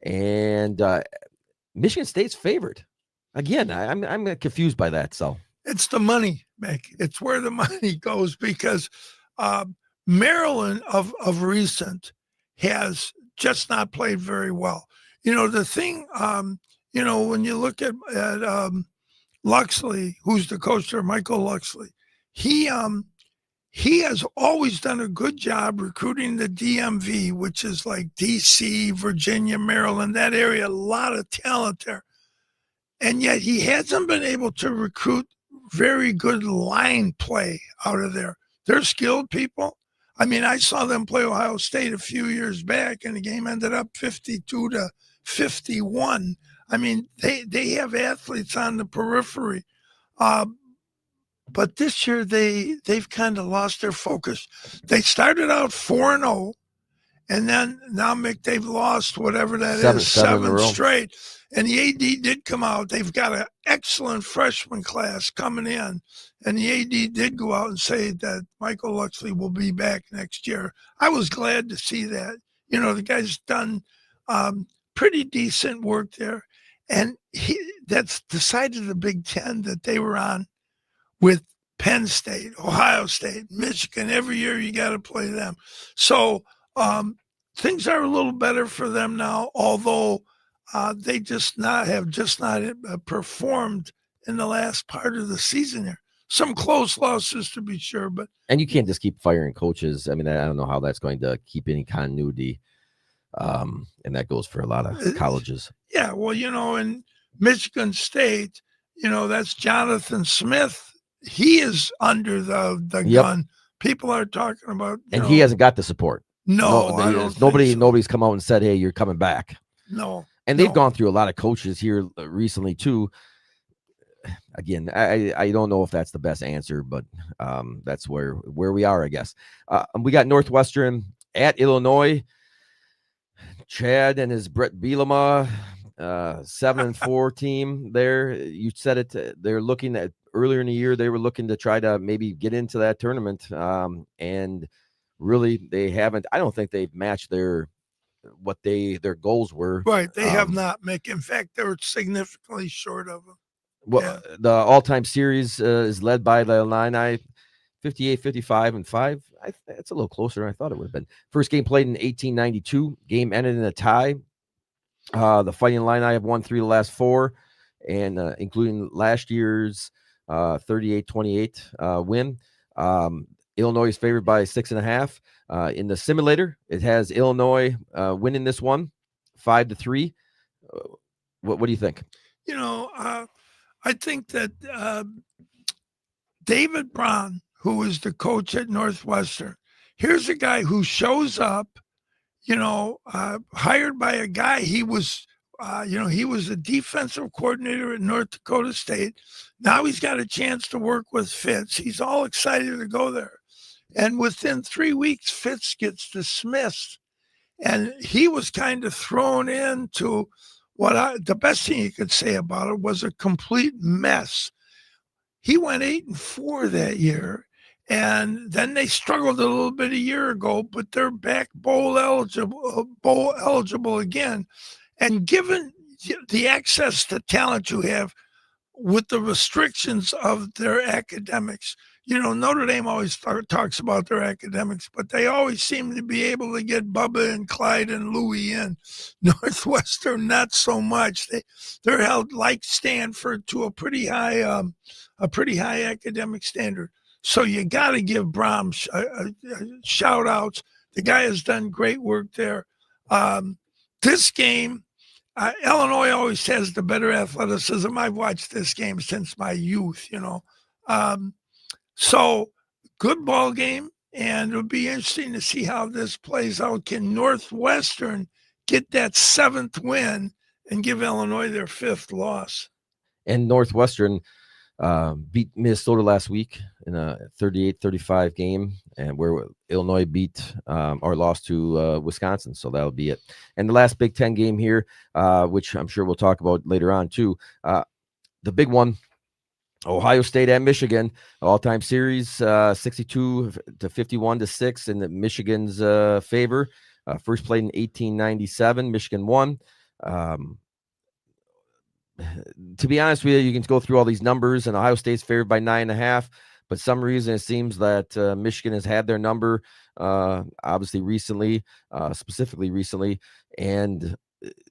and Michigan State's favored. Again, I'm confused by that. So it's the money Mick. It's where the money goes because Maryland of recent has just not played very well. The thing, when you look at Luxley, who's the coach there, Michael Luxley, he has always done a good job recruiting the DMV, which is like DC, Virginia, Maryland, that area, a lot of talent there. And yet he hasn't been able to recruit very good line play out of there. They're skilled people. I mean, I saw them play Ohio State a few years back, and the game ended up 52-51. I mean, they have athletes on the periphery. But this year they've kind of lost their focus. They started out 4-0, and then now, Mick, they've lost whatever that is, seven straight. And the AD did come out. They've got an excellent freshman class coming in. And the AD did go out and say that Michael Luxley will be back next year. I was glad to see that. The guy's done pretty decent work there. And that's the side of the Big Ten that they were on with Penn State, Ohio State, Michigan. Every year you got to play them. So things are a little better for them now, although they have just not performed in the last part of the season here. Some close losses to be sure, and you can't just keep firing coaches. I mean, I don't know how that's going to keep any continuity, and that goes for a lot of colleges. Yeah, well, in Michigan State, that's Jonathan Smith. He is under the gun. People are talking about, and he hasn't got the support. Nobody's come out and said, "Hey, you're coming back." No. And they've gone through a lot of coaches here recently too. Again, I don't know if that's the best answer, but that's where we are, I guess. We got Northwestern at Illinois. Chad and his Brett Bielema, 7-4 team there. You said it. They're looking at earlier in the year. They were looking to try to maybe get into that tournament, and really they haven't. I don't think they've matched their goals were. Right. They have not, Mick. In fact, they're significantly short of them. Well, the all-time series is led by the Illini, 58-55-5. It's a little closer than I thought it would have been. First game played in 1892. Game ended in a tie. The Fighting Illini have won 3 of the last 4, and including last year's 38-28 win. Illinois is favored by 6.5. In the simulator, it has Illinois winning this one 5-3. What do you think? I think that David Braun, who is the coach at Northwestern, here's a guy who shows up, hired by a guy. He was a defensive coordinator at North Dakota State. Now he's got a chance to work with Fitz. He's all excited to go there. And within 3 weeks, Fitz gets dismissed. And he was kind of thrown into the best thing you could say about it was a complete mess. He went 8-4 that year. And then they struggled a little bit a year ago, but they're back bowl eligible again. And given the access to talent you have with the restrictions of their academics, Notre Dame always talks about their academics, but they always seem to be able to get Bubba and Clyde and Louie in. Northwestern, not so much. They're held like Stanford to a pretty high academic standard. So you got to give Brahms shout outs. The guy has done great work there. This game, Illinois always has the better athleticism. I've watched this game since my youth, So good ball game, and it'll be interesting to see how this plays out. Can Northwestern get that 7th win and give Illinois their 5th loss? And Northwestern beat Minnesota last week in a 38-35 game, and where Illinois beat or lost to Wisconsin. So that'll be it. And the last Big Ten game here, which I'm sure we'll talk about later on too. The big one, Ohio State at Michigan, all-time series, 62-51-6 in the Michigan's favor. First played in 1897. Michigan won. To be honest with you, you can go through all these numbers, and Ohio State's favored by 9.5. but some reason it seems that Michigan has had their number, obviously recently, specifically recently, and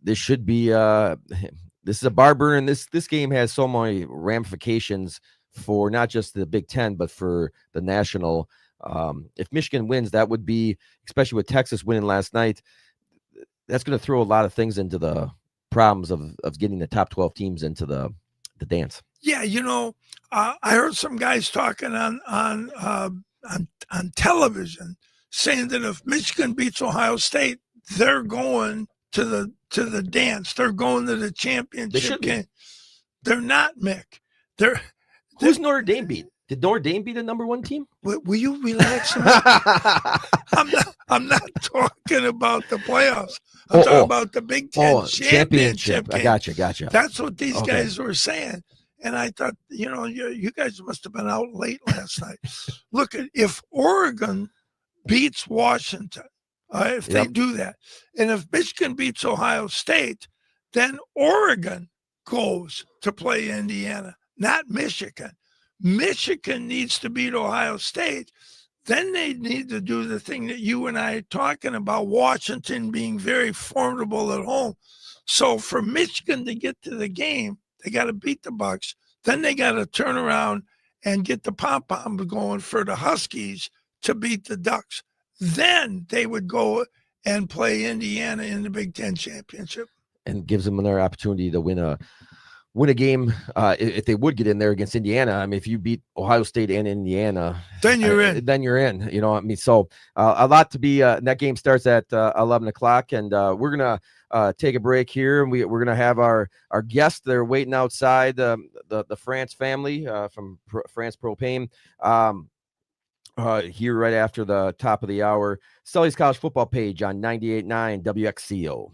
this should be this is a bar burner, and this game has so many ramifications for not just the Big Ten, but for the national. If Michigan wins, that would be, especially with Texas winning last night, that's going to throw a lot of things into the problems of getting the top 12 teams into the dance. Yeah, I heard some guys talking on television saying that if Michigan beats Ohio State, they're going to the dance. They're going to the championship game. They're not, Mick. Who's Notre Dame beat? Did Notre Dame be the number one team? Will you relax? I'm not talking about the playoffs. I'm talking about the Big Ten championship game. I gotcha. That's what these guys were saying. And I thought, you guys must have been out late last night. Look, if Oregon beats Washington, if they do that, and if Michigan beats Ohio State, then Oregon goes to play Indiana, not Michigan. Michigan needs to beat Ohio State. Then they need to do the thing that you and I are talking about, Washington being very formidable at home. So for Michigan to get to the game, they got to beat the Bucks. Then they got to turn around and get the pom-poms going for the Huskies to beat the Ducks. Then they would go and play Indiana in the Big Ten championship. And gives them another opportunity to win a game if they would get in there against Indiana. I mean, if you beat Ohio State and Indiana, then you're in. Then you're in. So a lot to be. That game starts at 11 o'clock, and we're gonna take a break here, and we're gonna have our guests. They're waiting outside. The France family from France Propane. Here right after the top of the hour. Sully's College Football Page on 98.9 WXCO.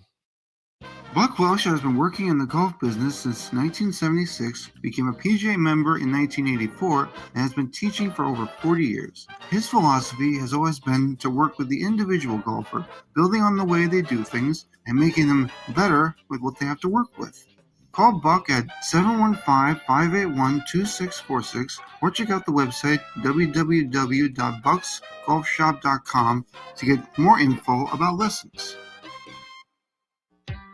Buck Welsh has been working in the golf business since 1976, became a PGA member in 1984, and has been teaching for over 40 years. His philosophy has always been to work with the individual golfer, building on the way they do things and making them better with what they have to work with. Call Buck at 715-581-2646 or check out the website www.bucksgolfshop.com to get more info about lessons.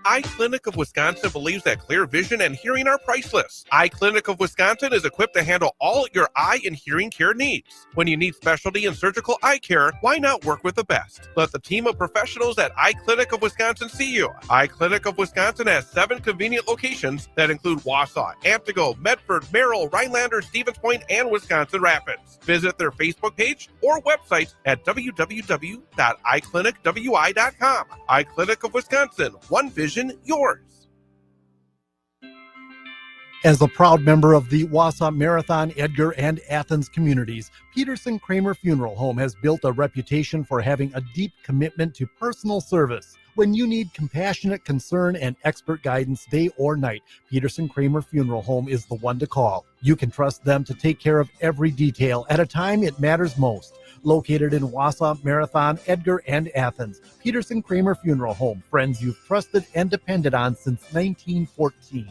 Eye Clinic of Wisconsin believes that clear vision and hearing are priceless. Eye Clinic of Wisconsin is equipped to handle all your eye and hearing care needs. When you need specialty and surgical eye care, why not work with the best? Let the team of professionals at Eye Clinic of Wisconsin see you. Eye Clinic of Wisconsin has 7 convenient locations that include Wausau, Amtigo, Medford, Merrill, Rhinelander, Stevens Point, and Wisconsin Rapids. Visit their Facebook page or website at www.eyeclinicwi.com. Eye Clinic of Wisconsin, one vision, yours. As a proud member of the Wausau Marathon, Edgar, and Athens communities, Peterson Kramer Funeral Home has built a reputation for having a deep commitment to personal service. When you need compassionate concern and expert guidance day or night, Peterson Kramer Funeral Home is the one to call. You can trust them to take care of every detail at a time it matters most. Located in Wausau, Marathon, Edgar, and Athens, Peterson Kramer Funeral Home, friends you've trusted and depended on since 1914.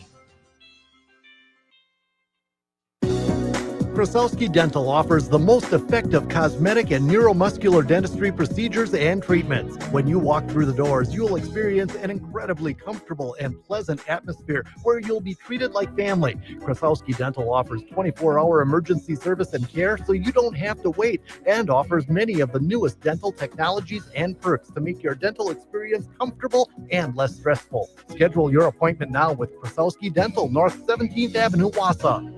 Krasowski Dental offers the most effective cosmetic and neuromuscular dentistry procedures and treatments. When you walk through the doors, you'll experience an incredibly comfortable and pleasant atmosphere where you'll be treated like family. Krasowski Dental offers 24-hour emergency service and care so you don't have to wait, and offers many of the newest dental technologies and perks to make your dental experience comfortable and less stressful. Schedule your appointment now with Krasowski Dental, North 17th Avenue, Wausau.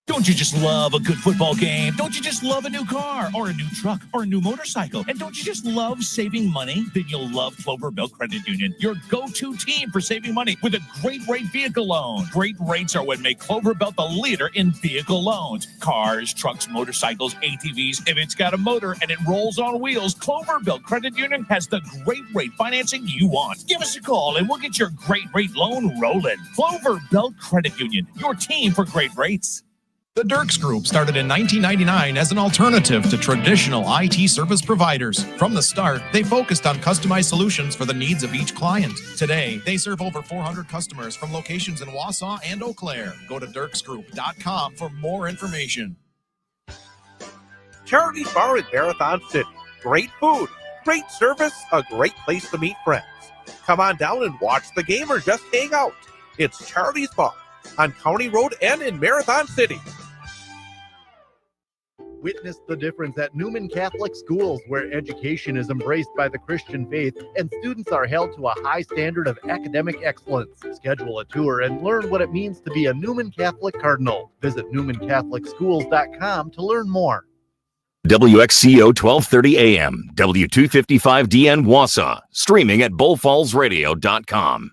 Don't you just love a good football game? Don't you just love a new car or a new truck or a new motorcycle? And don't you just love saving money? Then you'll love Clover Belt Credit Union, your go-to team for saving money with a great rate vehicle loan. Great rates are what make Clover Belt the leader in vehicle loans. Cars, trucks, motorcycles, ATVs. If it's got a motor and it rolls on wheels, Clover Belt Credit Union has the great rate financing you want. Give us a call and we'll get your great rate loan rolling. Clover Belt Credit Union, your team for great rates. The Dirks Group started in 1999 as an alternative to traditional IT service providers. From the start, they focused on customized solutions for the needs of each client. Today, they serve over 400 customers from locations in Wausau and Eau Claire. Go to dirksgroup.com for more information. Charlie's Bar in Marathon City. Great food, great service, a great place to meet friends. Come on down and watch the game or just hang out. It's Charlie's Bar on County Road and in Marathon City. Witness the difference at Newman Catholic Schools, where education is embraced by the Christian faith and students are held to a high standard of academic excellence. Schedule a tour and learn what it means to be a Newman Catholic Cardinal. Visit NewmanCatholicSchools.com to learn more. WXCO 1230 AM, W255DN Wausau, streaming at bullfallsradio.com.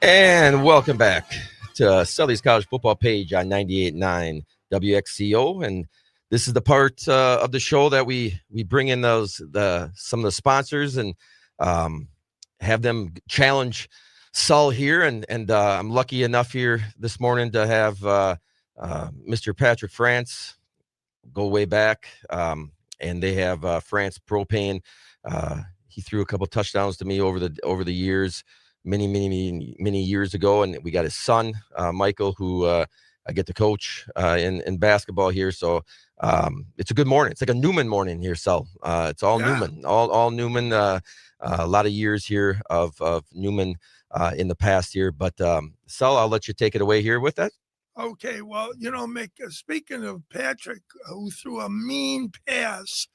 And welcome back to Sully's College Football Page on 98.9 WXCO. And this is the part of the show that we bring in some of the sponsors and have them challenge Sul here. And I'm lucky enough here this morning to have Mr. Patrick France go way back. And they have France Propane. He threw a couple touchdowns to me over the years. Many years ago, and we got his son Michael, who I get to coach in basketball here. So it's a good morning. It's like a Newman morning here, so it's all Newman, all Newman. A lot of years here of Newman in the past here, but Sul, I'll let you take it away here with that. Okay, well, Mick, speaking of Patrick, who threw a mean pass,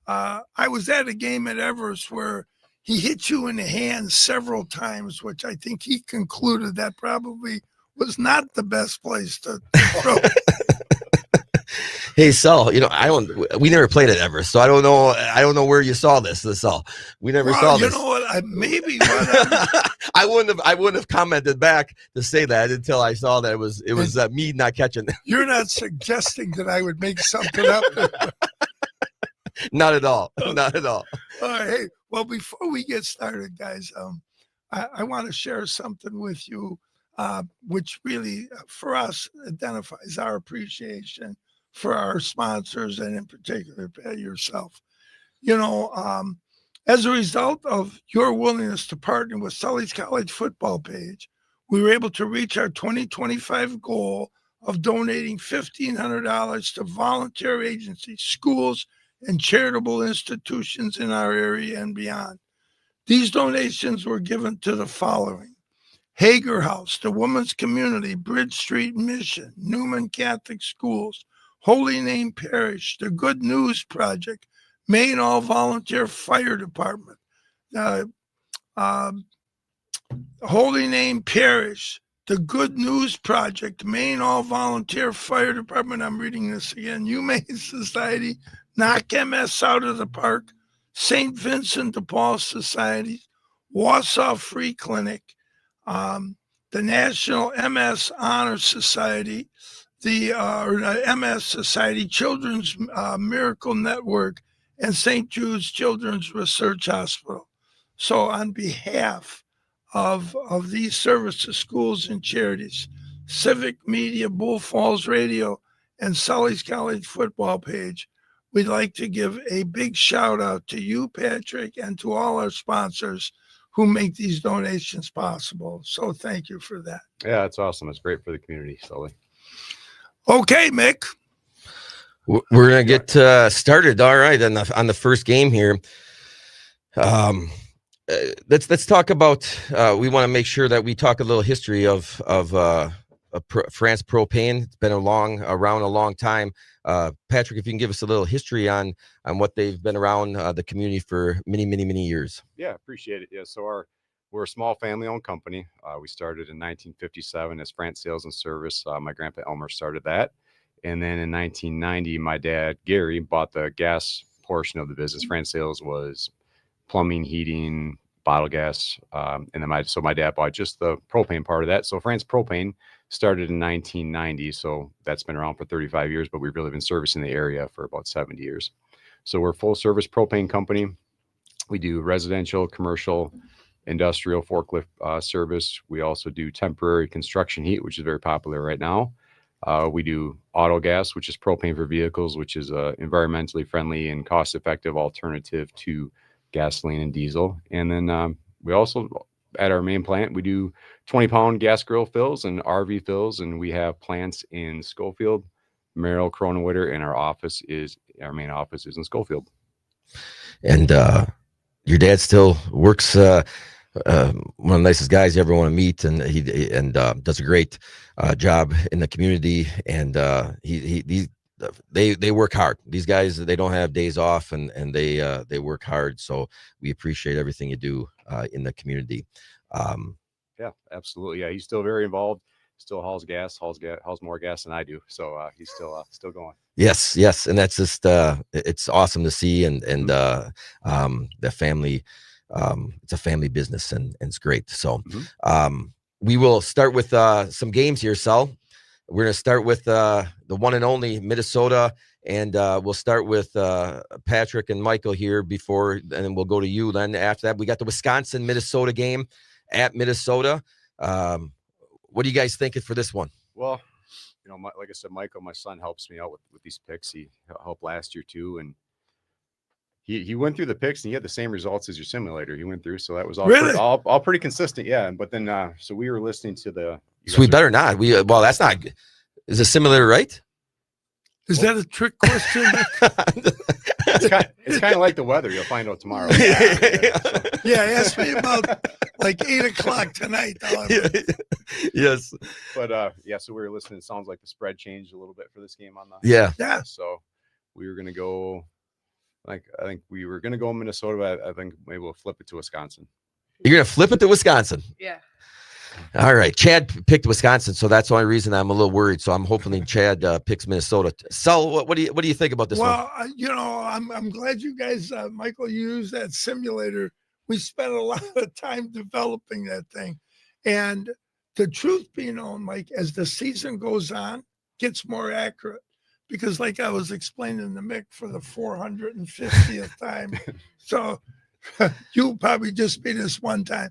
I was at a game at Everest where he hit you in the hand several times, which I think he concluded that probably was not the best place to throw. Hey, Sul, we never played at Everest, so I don't know where you saw this, Sul. We never saw this. You know what? I wouldn't have commented back to say that until I saw that it was me not catching. You're not suggesting that I would make something up. Not at all. Not at all. All right. Hey, well, before we get started, guys, I want to share something with you, which really, for us, identifies our appreciation for our sponsors and, in particular, Pat, yourself. As a result of your willingness to partner with Sully's College Football Page, we were able to reach our 2025 goal of donating $1,500 to volunteer agencies, schools, and charitable institutions in our area and beyond. These donations were given to the following: Hager House, the Women's Community, Bridge Street Mission, Newman Catholic Schools, Holy Name Parish, the Good News Project, Maine All Volunteer Fire Department, Holy Name Parish, the Good News Project, Maine All Volunteer Fire Department, I'm reading this again, Humane Society, Knock MS Out of the Park, St. Vincent de Paul Society, Wausau Free Clinic, the National MS Honor Society, the MS Society, Children's Miracle Network, and St. Jude's Children's Research Hospital. So on behalf of these services, schools, and charities, Civic Media, Bull Falls Radio, and Sully's College Football Page, we'd like to give a big shout out to you, Patrick, and to all our sponsors who make these donations possible. So thank you for that. Yeah, it's awesome. It's great for the community, Sully. Okay, Mick. We're going to get started. All right. On the first game here. Let's talk about, we want to make sure that we talk a little history of France Propane. It's been around a long time. Patrick, if you can give us a little history on what they've been around the community for many years. Yeah, appreciate it. Yeah, so we're a small family-owned company. We started in 1957 as France Sales and Service. My grandpa Elmer started that. And then in 1990, my dad, Gary, bought the gas portion of the business. France Sales was plumbing, heating, bottle gas. And then my dad bought just the propane part of that. So France Propane started in 1990. So that's been around for 35 years, but we've really been servicing the area for about 70 years. So we're a full service propane company. We do residential, commercial, industrial forklift service. We also do temporary construction heat, which is very popular right now. We do auto gas, which is propane for vehicles, which is a environmentally friendly and cost-effective alternative to gasoline and diesel. And then we also, at our main plant, we do 20-pound gas grill fills and RV fills, and we have plants in Schofield, Merrill, Cronewitter, and our main office is in Schofield. And your dad still works. One of the nicest guys you ever want to meet, and he does a great job in the community. And they work hard. These guys, they don't have days off, and they work hard. So we appreciate everything you do in the community. Yeah, absolutely. Yeah, he's still very involved. Still hauls more gas than I do. So he's still going. Yes, and that's just it's awesome to see, and the family. It's a family business, and it's great. So we will start with some games here, Sal. We're going to start with the one and only Minnesota, and we'll start with Patrick and Michael here before, and then we'll go to you. Then after that, we got the Wisconsin-Minnesota game at Minnesota. What do you guys think for this one? Well, like I said, Michael, my son, helps me out with these picks. He helped last year too, and he went through the picks, and he had the same results as your simulator he went through. So that was all pretty consistent. Yeah. But then, so we were listening to the. So we better not. Well, that's not good. Is the simulator right? Is that a trick question? It's kind of like the weather. You'll find out tomorrow. Yeah, ask me about like 8:00 tonight. Yes. But so we were listening. It sounds like the spread changed a little bit for this game on the. Yeah. So we were gonna go. I think we were gonna go Minnesota, but I think maybe we'll flip it to Wisconsin. You're gonna flip it to Wisconsin. Yeah. All right. Chad picked Wisconsin, so that's the only reason I'm a little worried. So I'm hoping Chad picks Minnesota. So what do you think about this one? Well, I'm glad you guys, Michael, you used that simulator. We spent a lot of time developing that thing, and the truth be known, Mike, as the season goes on, gets more accurate. Because like I was explaining to Mick for the 450th time, so you'll probably just be this one time.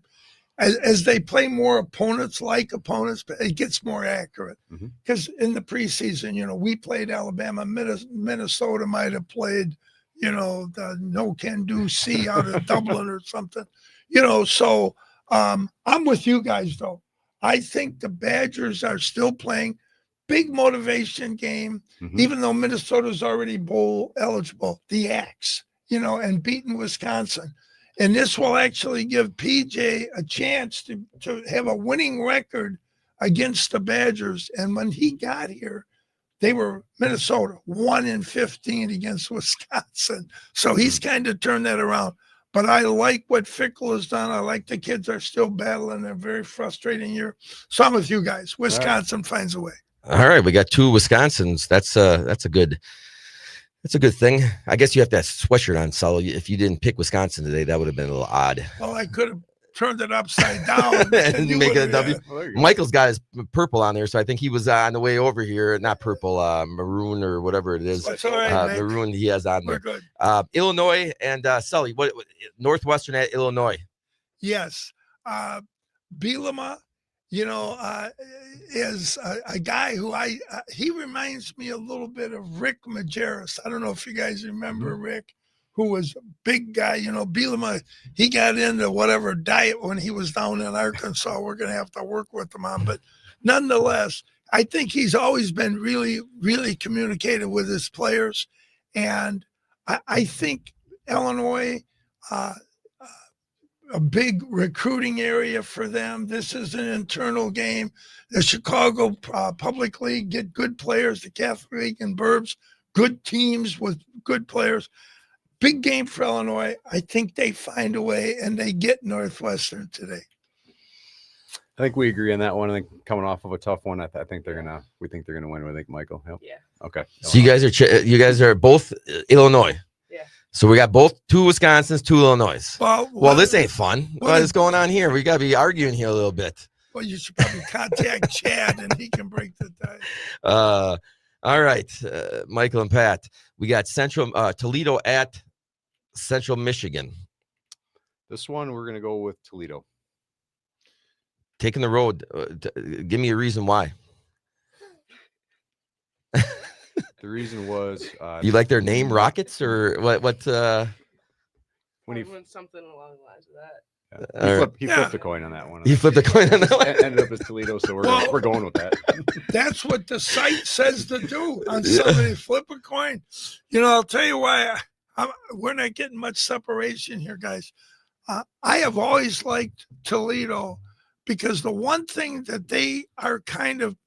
As they play more opponents, it gets more accurate. Because in the preseason, we played Alabama, Minnesota might have played, the no can do C out of Dublin or something, So I'm with you guys though. I think the Badgers are still playing. Big motivation game, even though Minnesota's already bowl eligible, the Axe, and beating Wisconsin. And this will actually give PJ a chance to have a winning record against the Badgers. And when he got here, they were Minnesota 1-15 against Wisconsin. So he's kind of turned that around. But I like what Fickle has done. I like the kids are still battling a very frustrating year. So I'm with you guys. Wisconsin finds a way. All right, we got two Wisconsins. That's a good thing. I guess you have to have sweatshirt on, Sully. If you didn't pick Wisconsin today, that would have been a little odd. Well, I could have turned it upside down and make it a W. Michael's got his purple on there, so I think he was on the way over here. Not purple, maroon or whatever it is. That's all right, maroon he has on there. We're good. Illinois and Sully. What Northwestern at Illinois? Yes, Bielema. Is a guy who he reminds me a little bit of Rick Majerus. I don't know if you guys remember Rick, who was a big guy. Bielema, he got into whatever diet when he was down in Arkansas. We're going to have to work with him on. But nonetheless, I think he's always been really, really communicative with his players. And I think Illinois, a big recruiting area for them. This is an internal game. The Chicago Public League get good players, the Catholic League and Burbs, good teams with good players. Big game for Illinois. I think they find a way, and they get Northwestern today. I think we agree on that one. I think coming off of a tough one, we think they're gonna win. I think Michael. Yep. Yeah. Okay. So you guys are both Illinois. Yeah. So we got two Wisconsins, 2 Illinois. Well, this ain't fun. What is going on here? We got to be arguing here a little bit. Well, you should probably contact Chad, and he can break the tie. All right, Michael and Pat. We got Toledo at Central Michigan. This one, we're going to go with Toledo. Taking the road. Give me a reason why. The reason was you like their name, Rockets, or what? When he went something along the lines of that. He flipped the coin on that one. He flipped the coin on that one. Ended up as Toledo, so we're going with that. That's what the site says to do on somebody. Flip a coin. I'll tell you why. We're not getting much separation here, guys. I have always liked Toledo because the one thing that they are kind of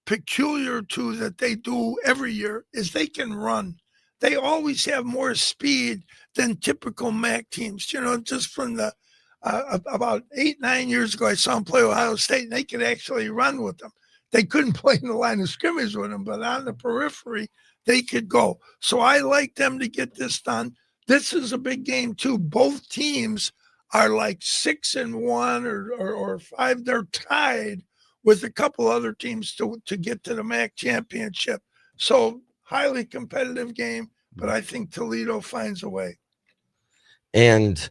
peculiar to that they do every year is they can run. They always have more speed than typical MAC teams. Just from the about 8-9 years ago, I saw them play Ohio State, and they could actually run with them. They couldn't play in the line of scrimmage with them, but on the periphery, they could go. So I like them to get this done. This is a big game, too. Both teams are like 6-1 or 5. They're tied with a couple other teams to get to the MAC championship. So highly competitive game, but I think Toledo finds a way. And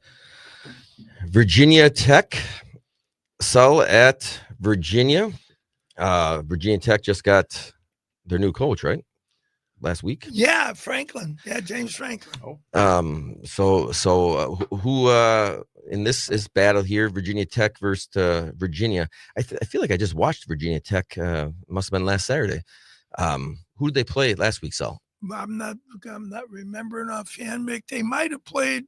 Virginia Tech, Sully at Virginia. Virginia Tech just got their new coach, right? Last week. Yeah, Franklin. Yeah, James Franklin. So who in this battle here, Virginia Tech versus Virginia? I feel like I just watched Virginia Tech. Must have been last Saturday. Who did they play last week, Sal? I'm not remembering offhand, Mick. They might have played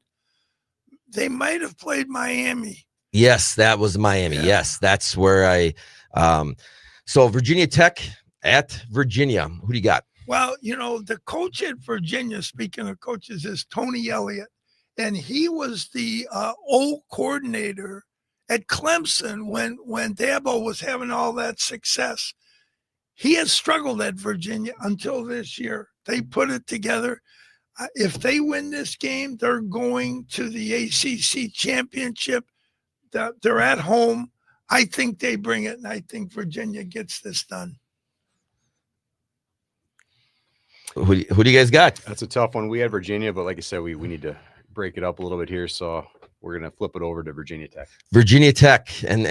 Miami. Yes, that was Miami. Yeah. Yes, that's where I. So Virginia Tech at Virginia. Who do you got? Well, the coach at Virginia, speaking of coaches, is Tony Elliott. And he was the O coordinator at Clemson when Dabo was having all that success. He has struggled at Virginia until this year. They put it together. If they win this game, they're going to the ACC championship. They're at home. I think they bring it, and I think Virginia gets this done. Who do you guys got? That's a tough one. We had Virginia, but like I said, we need to break it up a little bit here. So we're going to flip it over to Virginia Tech. Virginia Tech. And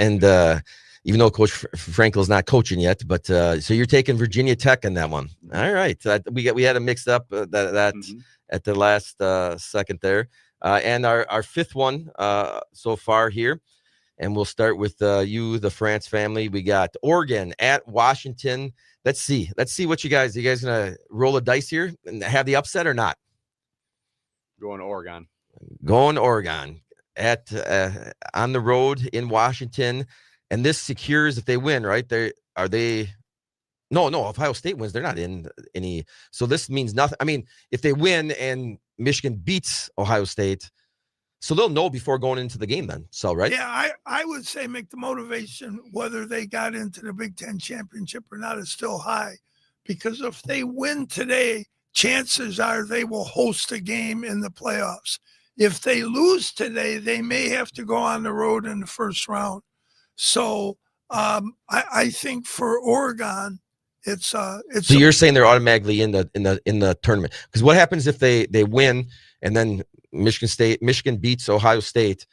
even though Coach Frankel's not coaching yet, but so you're taking Virginia Tech in that one. All right. We had a mixed up that at the last second there. And our fifth one so far here. And we'll start with the France family. We got Oregon at Washington. Let's see what you guys gonna roll a dice here and have the upset or not? Going to Oregon. Going Oregon at on the road in Washington, and this secures if they win, right? No, Ohio State wins, they're not in any. So this means nothing. I mean, if they win and Michigan beats Ohio State, so they'll know before going into the game then. So, right? Yeah, I would say, Mick, the motivation, whether they got into the Big Ten championship or not, is still high. Because if they win today, chances are they will host a game in the playoffs. If they lose today, they may have to go on the road in the first round. So I think for Oregon, it's. So you're saying they're automatically in the tournament? Because what happens if they win and then Michigan beats Ohio State,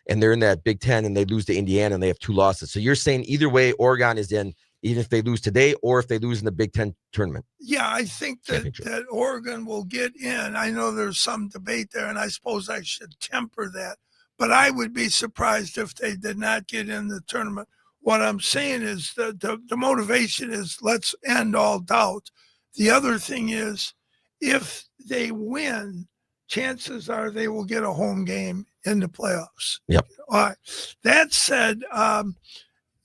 and they're in that Big Ten, and they lose to Indiana, and they have 2 losses. So you're saying either way, Oregon is in, even if they lose today or if they lose in the Big Ten tournament. Yeah, I think that Oregon will get in. I know there's some debate there, and I suppose I should temper that. But I would be surprised if they did not get in the tournament. What I'm saying is that the motivation is let's end all doubt. The other thing is if they win, chances are they will get a home game in the playoffs. Yep. All right. That said, I'm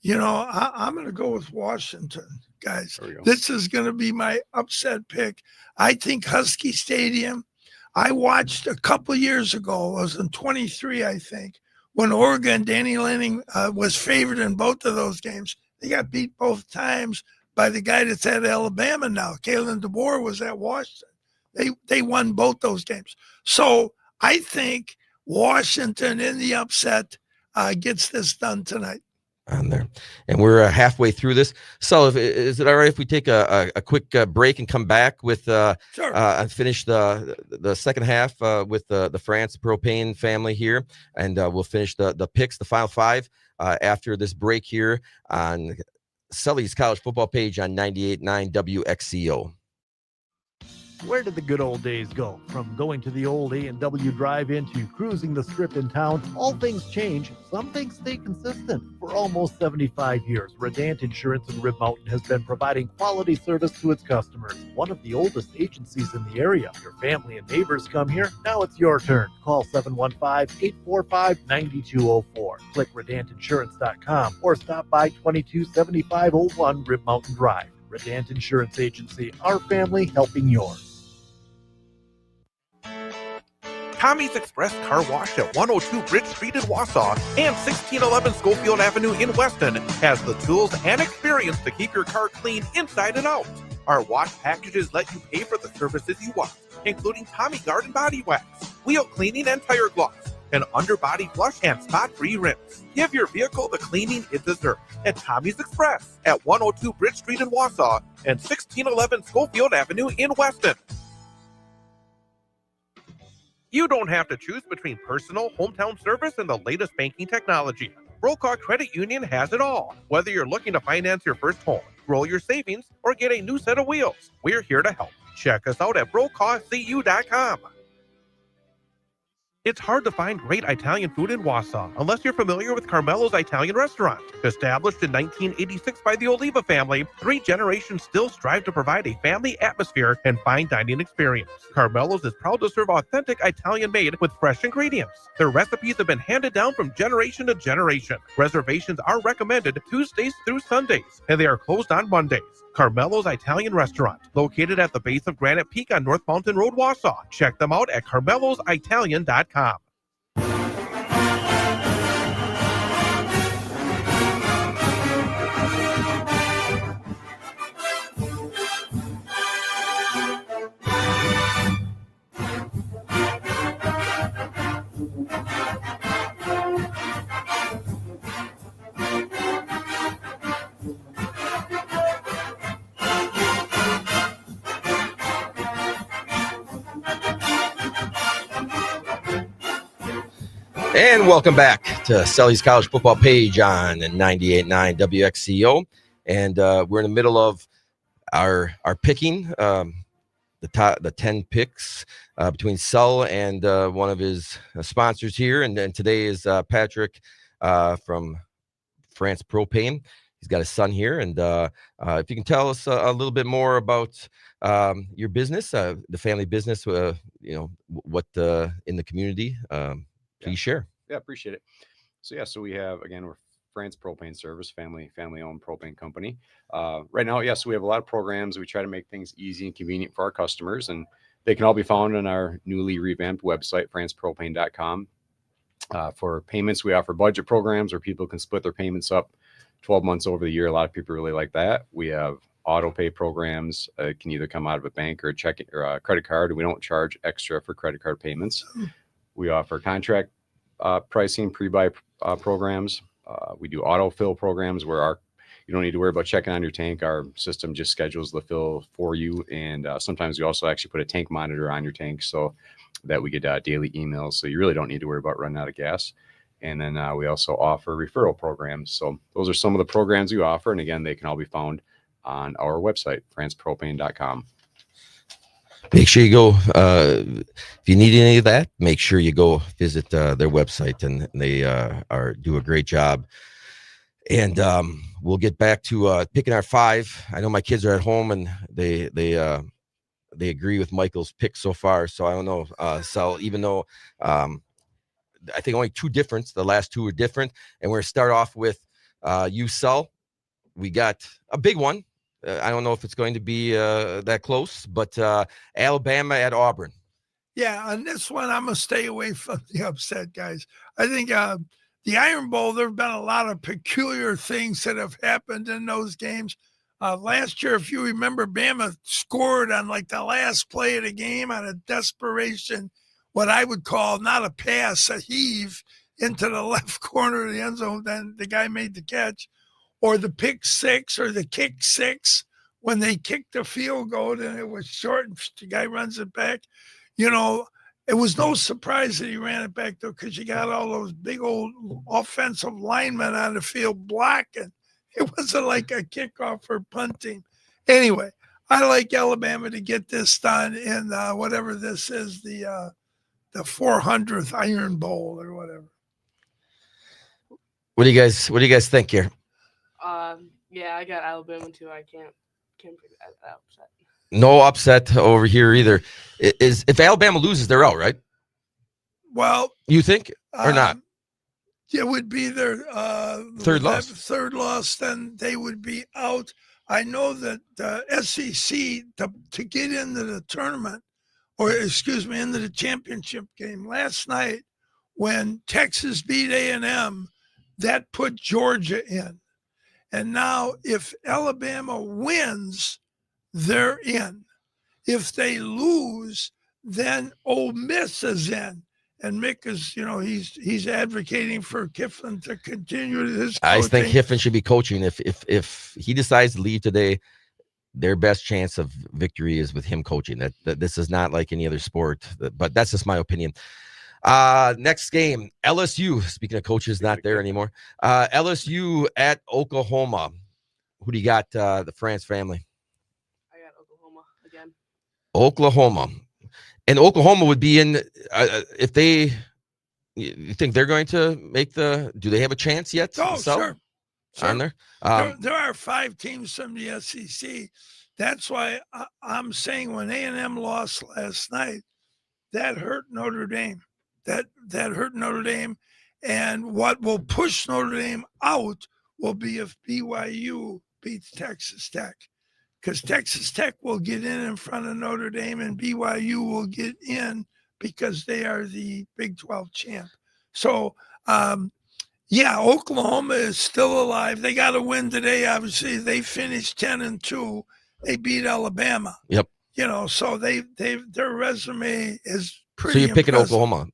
going to go with Washington, guys. This is going to be my upset pick. I think Husky Stadium. I watched a couple years ago. It was in 23, I think, when Oregon, Danny Lanning was favored in both of those games. They got beat both times by the guy that's at Alabama now. Kalen DeBoer was at Washington. They won both those games. So I think Washington in the upset gets this done tonight. On there, and we're halfway through this. So, is it all right if we take a quick break and come back with Sure. And finish the second half with the France Propane family here, and we'll finish the picks, the final five after this break here on Sully's College Football Page on 98.9 WXCO. Where did the good old days go? From going to the old A&W drive-in to cruising the strip in town, all things change. Some things stay consistent. For almost 75 years, Redant Insurance in Rib Mountain has been providing quality service to its customers. One of the oldest agencies in the area. Your family and neighbors come here. Now it's your turn. Call 715-845-9204. Click redantinsurance.com or stop by 227501 Rib Mountain Drive. Redant Insurance Agency, our family helping yours. Tommy's Express Car Wash at 102 Bridge Street in Wausau and 1611 Schofield Avenue in Weston has the tools and experience to keep your car clean inside and out. Our wash packages let you pay for the services you want, including Tommy Garden Body Wax, wheel cleaning and tire gloss, an underbody flush and spot-free rims. Give your vehicle the cleaning it deserves at Tommy's Express at 102 Bridge Street in Wausau and 1611 Schofield Avenue in Weston. You don't have to choose between personal, hometown service, and the latest banking technology. Brokaw Credit Union has it all. Whether you're looking to finance your first home, grow your savings, or get a new set of wheels, we're here to help. Check us out at brokawcu.com. It's hard to find great Italian food in Wausau unless you're familiar with Carmelo's Italian Restaurant. Established in 1986 by the Oliva family, 3 generations still strive to provide a family atmosphere and fine dining experience. Carmelo's is proud to serve authentic Italian made with fresh ingredients. Their recipes have been handed down from generation to generation. Reservations are recommended Tuesdays through Sundays, and they are closed on Mondays. Carmelo's Italian Restaurant, located at the base of Granite Peak on North Mountain Road, Wausau. Check them out at carmelositalian.com. And welcome back to Sully's College Football Page on 98.9 WXCO. And we're in the middle of our picking, the 10 picks between Sull and one of his sponsors here. And today is Patrick from France Propane. He's got a son here. And if you can tell us a little bit more about your business, the family business, what in the community, please share. Yeah, appreciate it. So we have, again, we're France Propane Service, family-owned propane company. Right now, we have a lot of programs. We try to make things easy and convenient for our customers, and they can all be found on our newly revamped website, francepropane.com. For payments, we offer budget programs where people can split their payments up 12 months over the year. A lot of people really like that. We have auto pay programs. It can either come out of a bank or a check or a credit card. We don't charge extra for credit card payments. We offer contract pricing, pre-buy programs. We do autofill programs where you don't need to worry about checking on your tank. Our system just schedules the fill for you. And sometimes we also actually put a tank monitor on your tank so that we get daily emails. So you really don't need to worry about running out of gas. And then we also offer referral programs. So those are some of the programs we offer. And again, they can all be found on our website, francepropane.com. Make sure you go, if you need any of that, make sure you go visit their website, and they do a great job. And we'll get back to picking our 5. I know my kids are at home, and they agree with Michael's pick so far. So I don't know, Sal, even though I think only 2 different, the last 2 are different. And we're going to start off with you, Sal. We got a big one. I don't know if it's going to be that close, but Alabama at Auburn. Yeah, on this one, I'm going to stay away from the upset, guys. I think the Iron Bowl, there have been a lot of peculiar things that have happened in those games. Last year, if you remember, Bama scored on like the last play of the game on a desperation what I would call not a pass, a heave into the left corner of the end zone. Then the guy made the catch, or the pick six or the kick six when they kicked the field goal and it was short and the guy runs it back. You know, it was no surprise that he ran it back though, because you got all those big old offensive linemen on the field blocking. It wasn't like a kickoff or punting. Anyway, I like Alabama to get this done in whatever this is, the 400th Iron Bowl or whatever. What do you guys think here? Yeah, I got Alabama too. I can't pick that upset. No upset over here either. If Alabama loses, they're out, right? Well, you think or not? It would be their third loss. Third loss, then they would be out. I know that the SEC to get into the tournament, or excuse me, into the championship game last night, when Texas beat A&M, that put Georgia in. And now if Alabama wins, they're in. If they lose, then Ole Miss is in. And Mick is, he's advocating for Kiffin to continue his coaching. I think Kiffin should be coaching. If he decides to leave today, their best chance of victory is with him coaching. That this is not like any other sport, but that's just my opinion. Next game, LSU. Speaking of coaches, not there anymore. LSU at Oklahoma. Who do you got? The France family. I got Oklahoma again. Oklahoma, and Oklahoma would be in if they. You think they're going to make the? Do they have a chance yet? Oh, sure. On there? There are 5 teams from the SEC. That's why I'm saying when A&M lost last night, that hurt Notre Dame. That hurt Notre Dame. And what will push Notre Dame out will be if BYU beats Texas Tech. Because Texas Tech will get in front of Notre Dame and BYU will get in because they are the Big 12 champ. So, yeah, Oklahoma is still alive. They got to win today. Obviously, they finished 10-2. They beat Alabama. Yep. So their resume is pretty. So you're picking impressive. Oklahoma.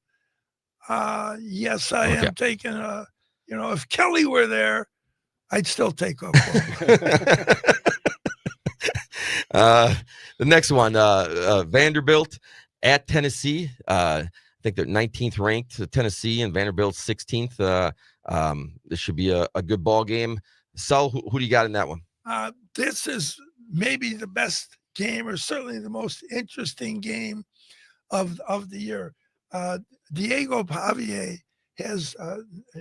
Yes, I am taking if Kelly were there, I'd still take Oklahoma. The next one, Vanderbilt at Tennessee. I think they're 19th ranked, Tennessee, and Vanderbilt 16th. This should be a good ball game. Sul, who do you got in that one? This is maybe the best game, or certainly the most interesting game of the year. Diego Pavia has,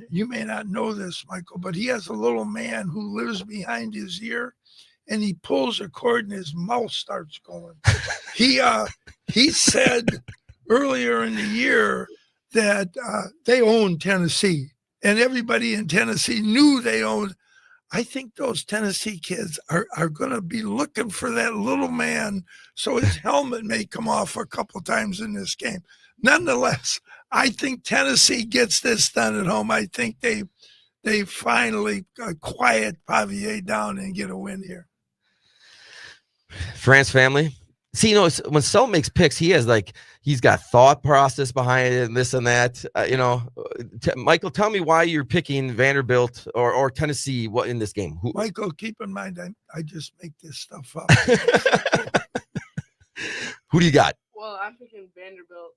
you may not know this, Michael, but he has a little man who lives behind his ear, and he pulls a cord and his mouth starts going. He said earlier in the year that they own Tennessee, and everybody in Tennessee knew they owned. I think those Tennessee kids are going to be looking for that little man, so his helmet may come off a couple times in this game. Nonetheless, I think Tennessee gets this done at home. I think they finally quiet Pavia down and get a win here. France family. See, when Sul makes picks, he's got thought process behind it and this and that. Michael, tell me why you're picking Vanderbilt or Tennessee in this game. Michael, keep in mind, I just make this stuff up. Who do you got? Well, I'm picking Vanderbilt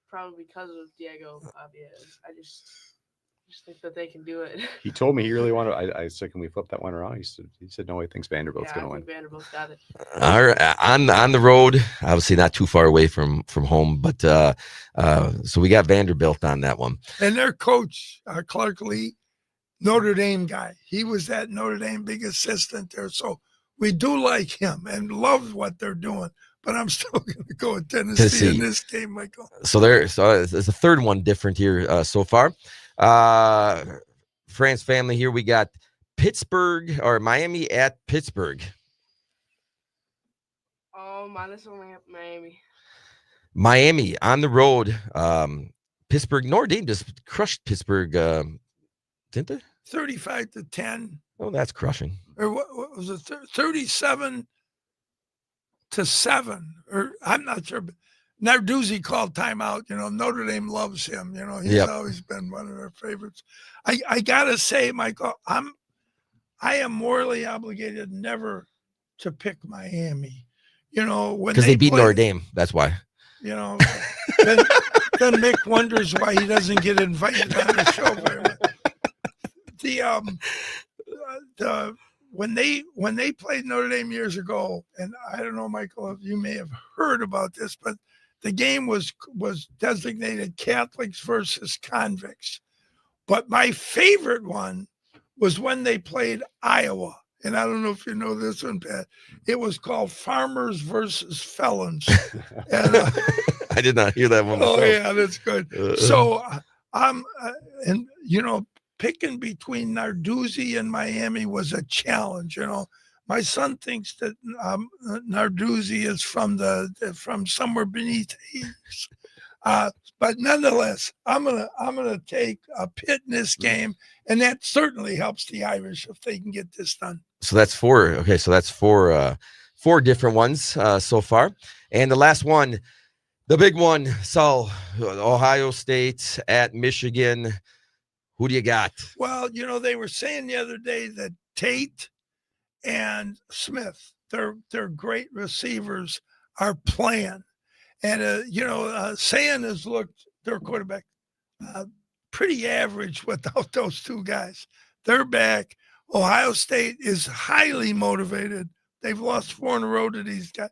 probably because of Diego Pavia. I just think that they can do it. He told me he really wanted. I said, "Can we flip that one around?" He said, "No, he thinks Vanderbilt's going to win." Vanderbilt's got it. All right, on the road, obviously not too far away from home, but so we got Vanderbilt on that one. And their coach, Clark Lee, Notre Dame guy. He was that Notre Dame big assistant there, so we do like him and love what they're doing. But I'm still going to go with Tennessee in this game, Michael. So there's a third one different here so far. France family here. We got Pittsburgh or Miami at Pittsburgh. Minus only at Miami. Miami on the road. Pittsburgh. Notre Dame just crushed Pittsburgh, didn't they? 35-10. Oh, that's crushing. Or what was it? 37-7. Or I'm not sure. But Narduzzi called timeout. Notre Dame loves him. He's always been one of their favorites. I gotta say, Michael, I am morally obligated never to pick Miami. When because they beat Notre Dame. That's why. Then Mick wonders why he doesn't get invited on the show very much. When they played Notre Dame years ago, and I don't know, Michael, if you may have heard about this, but the game was designated Catholics versus convicts. But my favorite one was when they played Iowa. And I don't know if you know this one, Pat. It was called Farmers versus Felons. And, I did not hear that one. Oh, yeah, that's good. So picking between Narduzzi and Miami was a challenge. My son thinks that Narduzzi is from somewhere beneath Hades. But nonetheless, I'm gonna take a Pitt in this game, and that certainly helps the Irish if they can get this done. So that's four. Okay, so that's four different ones so far, and the last one, the big one, Sul, Ohio State at Michigan. Who do you got? Well, they were saying the other day that Tate and Smith, they're great receivers, are playing. And, Sayan has looked, their quarterback, pretty average without those two guys. They're back. Ohio State is highly motivated. They've lost 4 in a row to these guys.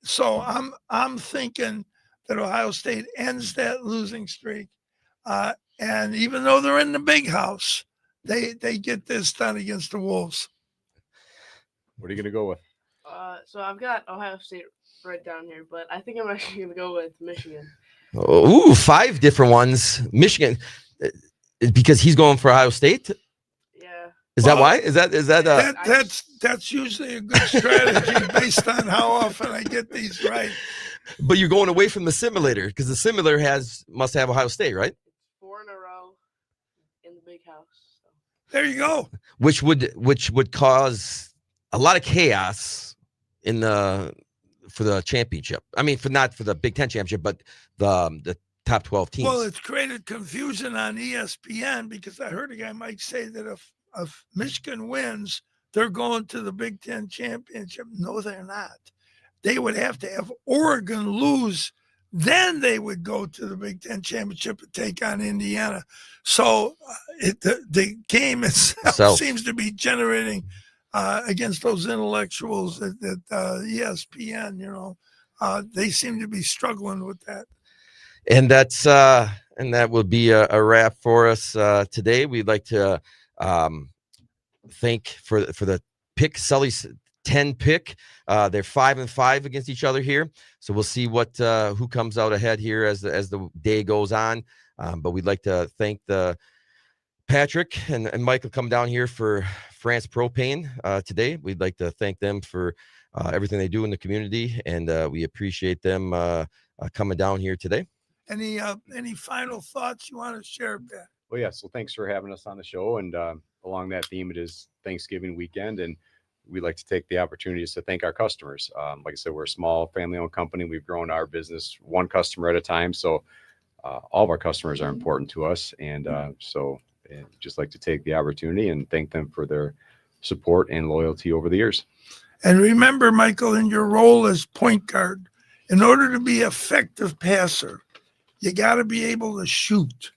So I'm thinking that Ohio State ends that losing streak. And even though they're in the big house, they get this done against the Wolves. What are you going to go with? So I've got Ohio State right down here, but I think I'm actually going to go with Michigan. Ooh, 5 different ones. Michigan, because he's going for Ohio State. Yeah. Is that why? Is that that's usually a good strategy based on how often I get these right. But you're going away from the simulator because the simulator must have Ohio State, right? 4 in a row in the big house. So. There you go. Which would cause a lot of chaos for the championship. I mean, not for the Big Ten championship, but the top 12 teams. Well, it's created confusion on ESPN because I heard a guy might say that if Michigan wins, they're going to the Big Ten championship. No, they're not. They would have to have Oregon lose. Then they would go to the Big Ten championship and take on Indiana. So the game itself seems to be generating against those intellectuals that ESPN, they seem to be struggling with that. And that's and that will be a wrap for us today. We'd like to thank for the pick, Sully's 10 pick. They're 5-5 against each other here. So we'll see who comes out ahead here as the day goes on. But we'd like to thank Patrick and Michael come down here for France Propane today. We'd like to thank them for everything they do in the community, and we appreciate them coming down here today. Any final thoughts you want to share, Pat? Well, yeah. So thanks for having us on the show. And along that theme, it is Thanksgiving weekend, and we'd like to take the opportunities to thank our customers. Like I said, we're a small family-owned company. We've grown our business one customer at a time. So all of our customers are important to us. And just like to take the opportunity and thank them for their support and loyalty over the years. And remember, Michael, in your role as point guard, in order to be an effective passer, you got to be able to shoot.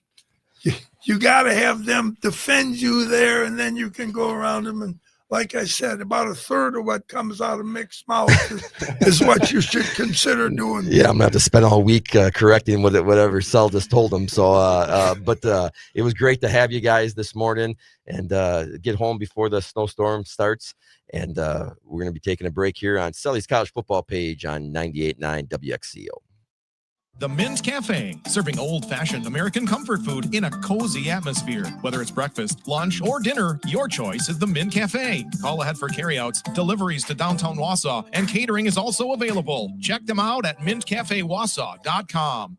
You got to have them defend you there, and then you can go around them. And like I said, about a third of what comes out of Mick's mouth is what you should consider doing. Yeah, I'm going to have to spend all week correcting whatever Sal just told him. So, but it was great to have you guys this morning and get home before the snowstorm starts. And we're going to be taking a break here on Sully's College Football page on 98.9 WXCO. The Mint Cafe, serving old-fashioned American comfort food in a cozy atmosphere. Whether it's breakfast, lunch, or dinner, your choice is the Mint Cafe. Call ahead for carryouts, deliveries to downtown Wausau, and catering is also available. Check them out at mintcafewausau.com.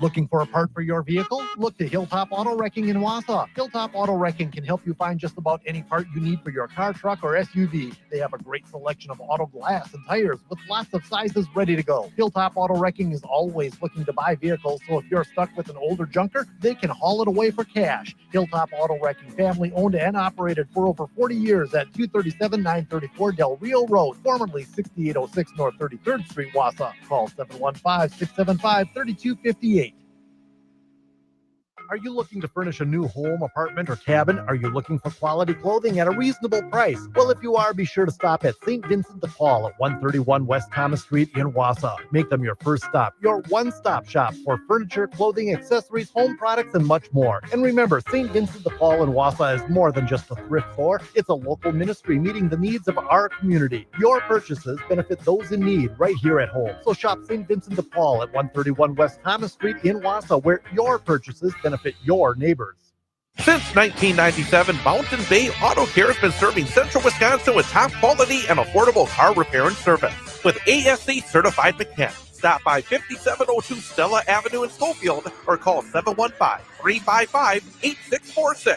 Looking for a part for your vehicle? Look to Hilltop Auto Wrecking in Wausau. Hilltop Auto Wrecking can help you find just about any part you need for your car, truck, or SUV. They have a great selection of auto glass and tires with lots of sizes ready to go. Hilltop Auto Wrecking is always looking to buy vehicles, so if you're stuck with an older junker, they can haul it away for cash. Hilltop Auto Wrecking, family owned and operated for over 40 years at 237-934 Del Rio Road, formerly 6806 North 33rd Street, Wausau. Call 715-675-3258. Are you looking to furnish a new home, apartment, or cabin? Are you looking for quality clothing at a reasonable price? Well, if you are, be sure to stop at St. Vincent de Paul at 131 West Thomas Street in Wausau. Make them your first stop, your one-stop shop for furniture, clothing, accessories, home products, and much more. And remember, St. Vincent de Paul in Wausau is more than just a thrift store. It's a local ministry meeting the needs of our community. Your purchases benefit those in need right here at home. So shop St. Vincent de Paul at 131 West Thomas Street in Wausau, where your purchases benefit your neighbors. Since 1997, Mountain Bay Auto Care has been serving central Wisconsin with top quality and affordable car repair and service. With ASC certified mechanics. Stop by 5702 Stella Avenue in Schofield or call 715-355-8646.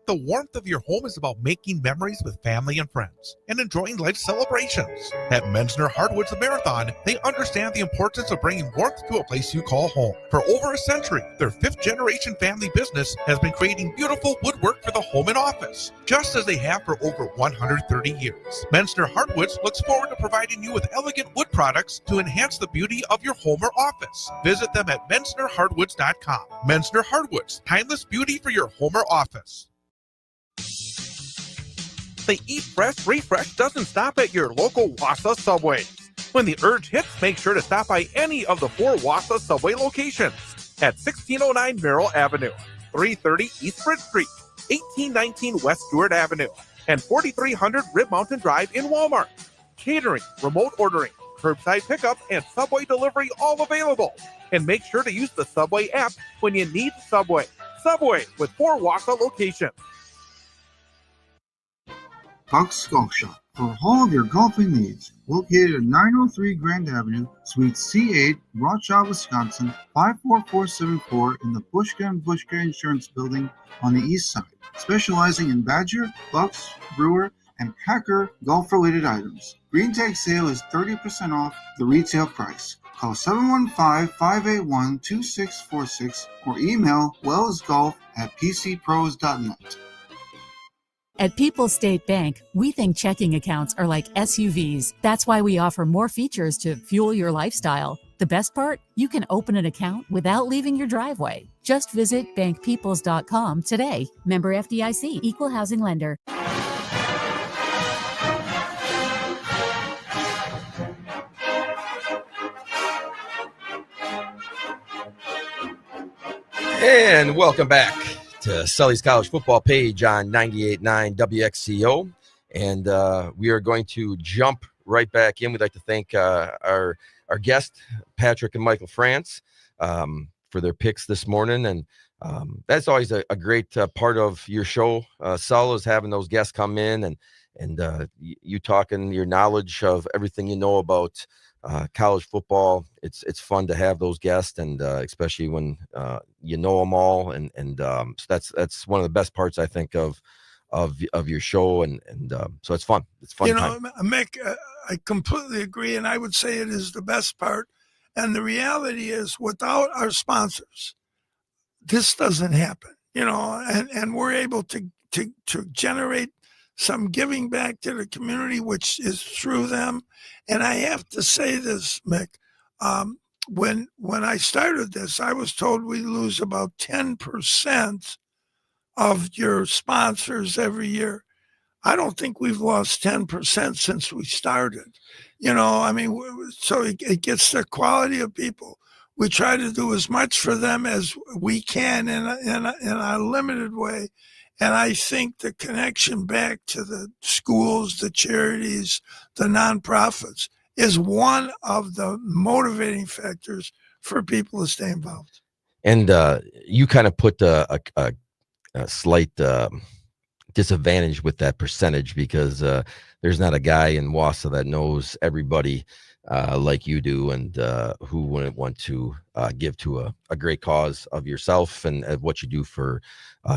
The warmth of your home is about making memories with family and friends and enjoying life celebrations. At Menzner Hardwoods Marathon, they understand the importance of bringing warmth to a place you call home. For over a century, their fifth-generation family business has been creating beautiful woodwork for the home and office, just as they have for over 130 years. Menzner Hardwoods looks forward to providing you with elegant wood products to enhance the beauty of your home or office. Visit them at menznerhardwoods.com. Menzner Hardwoods, timeless beauty for your home or office. The Eat Fresh Refresh doesn't stop at your local Wausau Subways. When the urge hits, make sure to stop by any of the 4 Wausau Subway locations at 1609 Merrill Avenue, 330 East Bridge Street, 1819 West Stewart Avenue, and 4300 Rib Mountain Drive in Walmart. Catering, remote ordering, curbside pickup, and Subway delivery all available. And make sure to use the Subway app when you need Subway. Subway with 4 Wausau locations. Buck's Golf Shop for all of your golfing needs. Located at 903 Grand Avenue, Suite C8, Rothschild, Wisconsin, 54474 in the Bushka & Bushka Insurance Building on the east side. Specializing in Badger, Bucks, Brewer, and Hacker golf-related items. Green Tag sale is 30% off the retail price. Call 715-581-2646 or email wellsgolf@pcpros.net. At People's State Bank, we think checking accounts are like SUVs. That's why we offer more features to fuel your lifestyle. The best part? You can open an account without leaving your driveway. Just visit bankpeoples.com today. Member FDIC, Equal Housing Lender. And welcome back to Sully's College Football Page on 98.9 WXCO. And we are going to jump right back in. We'd like to thank our guest, Patrick and Michael France, for their picks this morning. And that's always a great part of your show, Sul, is having those guests come in and you talking your knowledge of everything you know about college football. It's fun to have those guests, and especially when you know them all, and so that's one of the best parts, I think, of your show, and so it's fun. It's fun. Mick, I completely agree, and I would say it is the best part. And the reality is, without our sponsors, this doesn't happen. And we're able to generate some giving back to the community, which is through them. And I have to say this, Mick, when I started this, I was told we lose about 10% of your sponsors every year. I don't think we've lost 10% since we started. So it gets the quality of people. We try to do as much for them as we can in a limited way. And I think the connection back to the schools, the charities, the nonprofits is one of the motivating factors for people to stay involved. And you kind of put a slight disadvantage with that percentage because there's not a guy in Wausau that knows everybody like you do, and who wouldn't want to give to a great cause of yourself and what you do for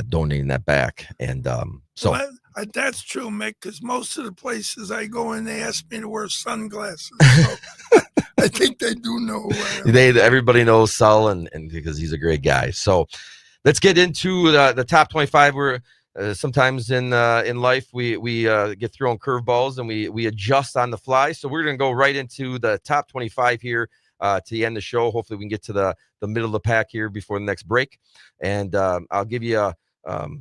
donating that back. And so Well, that's true, Mick, because most of the places I go in, they ask me to wear sunglasses. So I think they do know who I am. everybody knows Sul, and because he's a great guy. So let's get into the top 25. We're sometimes in life we get thrown curveballs and we adjust on the fly. So we're going to go right into the top 25 here to end the show. Hopefully we can get to the middle of the pack here before the next break. And I'll give you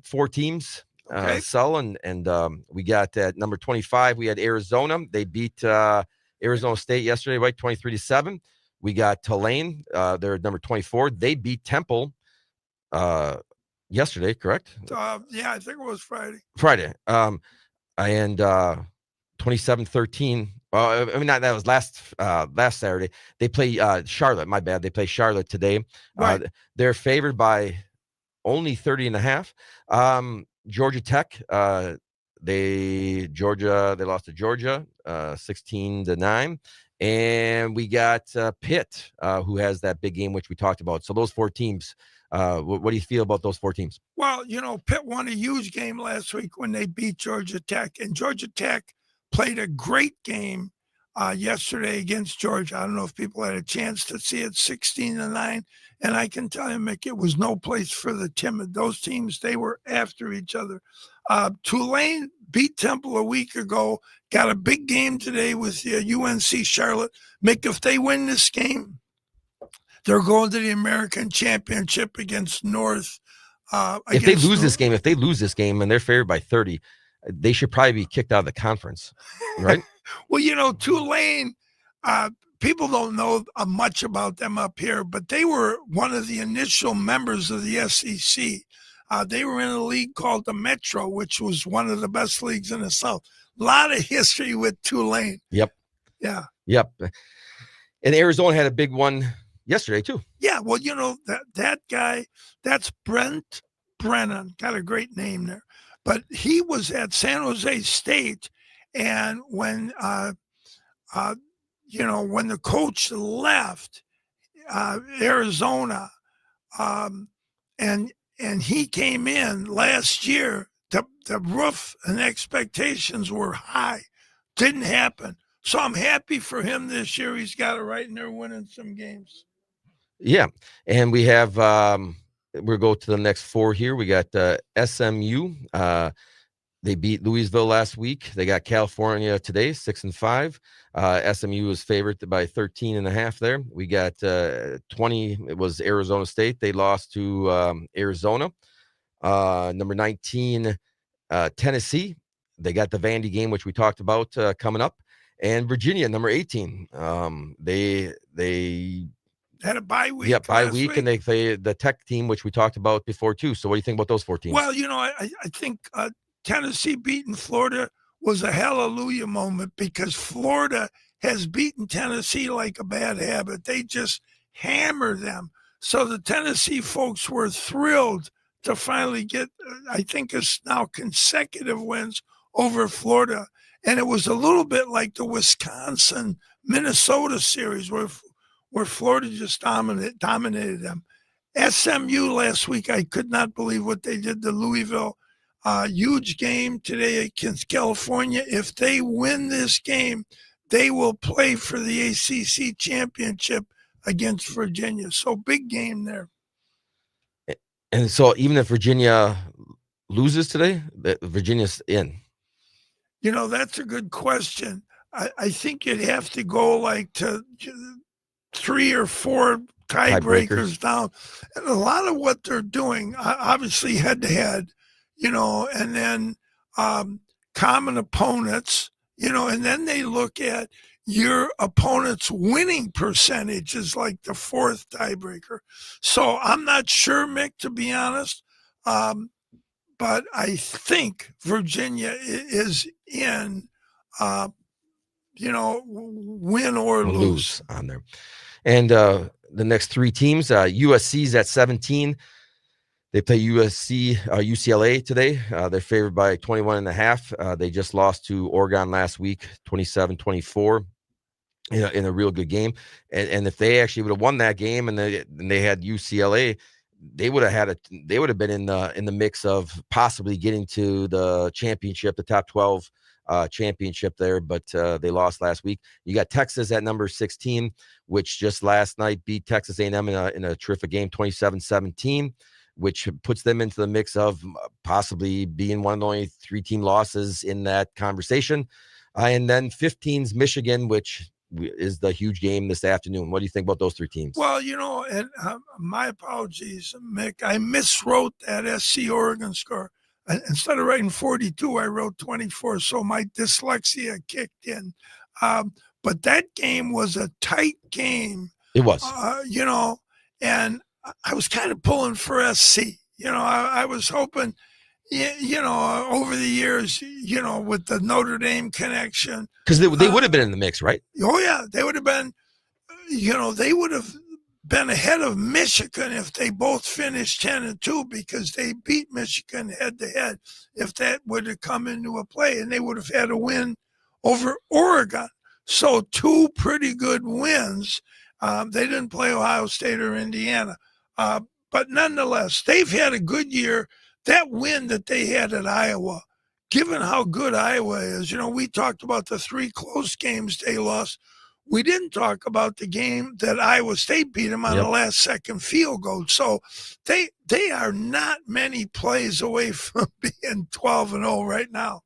4 teams. Okay. Sul, and we got at number 25. We had Arizona. They beat Arizona State yesterday, right? 23-7. We got Tulane. They're at number 24. They beat Temple yesterday, correct? Yeah, I think it was Friday. And 27-13. I mean, that was last Saturday. They play Charlotte. My bad. They play Charlotte today. Right. They're favored by only 30.5. Georgia Tech. They lost to Georgia 16-9. And we got Pitt, who has that big game, which we talked about. So those 4 teams, what do you feel about those 4 teams? Well, Pitt won a huge game last week when they beat Georgia Tech, and Georgia Tech played a great game yesterday against Georgia. I don't know if people had a chance to see it, 16-9. And I can tell you, Mick, it was no place for the timid. Those teams, they were after each other. Tulane beat Temple a week ago, got a big game today with UNC Charlotte. Mick, if they win this game, they're going to the American Championship against North. If they lose this game and they're favored by 30, they should probably be kicked out of the conference, right? Well, Tulane, people don't know much about them up here, but they were one of the initial members of the SEC. They were in a league called the Metro, which was one of the best leagues in the South. A lot of history with Tulane. Yep. Yeah. Yep. And Arizona had a big one yesterday, too. Yeah, well, that guy, that's Brent Brennan, got a great name there. But he was at San Jose State, and when when the coach left Arizona, and he came in last year, the roof and expectations were high. Didn't happen. So I'm happy for him this year. He's got it right, and they're winning some games. Yeah. And we have we'll go to the next 4 here. We got SMU. They beat Louisville last week. They got California today, 6-5. SMU was favored by 13.5 there. We got 20. It was Arizona State. They lost to Arizona. Number 19, Tennessee. They got the Vandy game, which we talked about coming up. And Virginia, number 18. They had a bye week. Yeah, bye week, and they play the Tech team, which we talked about before too. So what do you think about those 4 teams? Well, I think Tennessee beating Florida was a hallelujah moment because Florida has beaten Tennessee like a bad habit. They just hammer them. So the Tennessee folks were thrilled to finally get, I think it's now consecutive wins over Florida. And it was a little bit like the Wisconsin-Minnesota series where Florida just dominated them. SMU last week, I could not believe what they did to Louisville. Huge game today against California. If they win this game, they will play for the ACC championship against Virginia. So big game there. And so even if Virginia loses today, Virginia's in. That's a good question. I think you'd have to go like to 3 or 4 tiebreakers down. And a lot of what they're doing, obviously head-to-head, and then common opponents, and then they look at your opponent's winning percentage is like the 4th tiebreaker. So I'm not sure, Mick, to be honest, but I think Virginia is in, win or lose on there. And the next 3 teams, USC's at 17. They play UCLA today. They're favored by 21.5. They just lost to Oregon last week, 27-24. In a real good game, and if they actually would have won that game and they had UCLA, they would have been in the mix of possibly getting to the championship, the top 12 championship there, but they lost last week. You got Texas at number 16, which just last night beat Texas A&M in a terrific game, 27-17, which puts them into the mix of possibly being one of the only 3-team losses in that conversation. And then 15's Michigan, which is the huge game this afternoon. What do you think about those 3 teams? Well, and my apologies, Mick. I miswrote that SC Oregon score. Instead of writing 42, I wrote 24. So my dyslexia kicked in. But that game was a tight game. It was. And I was kind of pulling for SC. I was hoping, over the years, with the Notre Dame connection. Because they would have been in the mix, right? Oh, yeah. They would have been, they would have been ahead of Michigan if they both finished 10-2 because they beat Michigan head-to-head if that would have come into a play. And they would have had a win over Oregon. So 2 pretty good wins. They didn't play Ohio State or Indiana. But nonetheless, they've had a good year. That win that they had at Iowa, given how good Iowa is, we talked about the 3 close games they lost. We didn't talk about the game that Iowa State beat them on the last second field goal. So they are not many plays away from being 12-0 right now.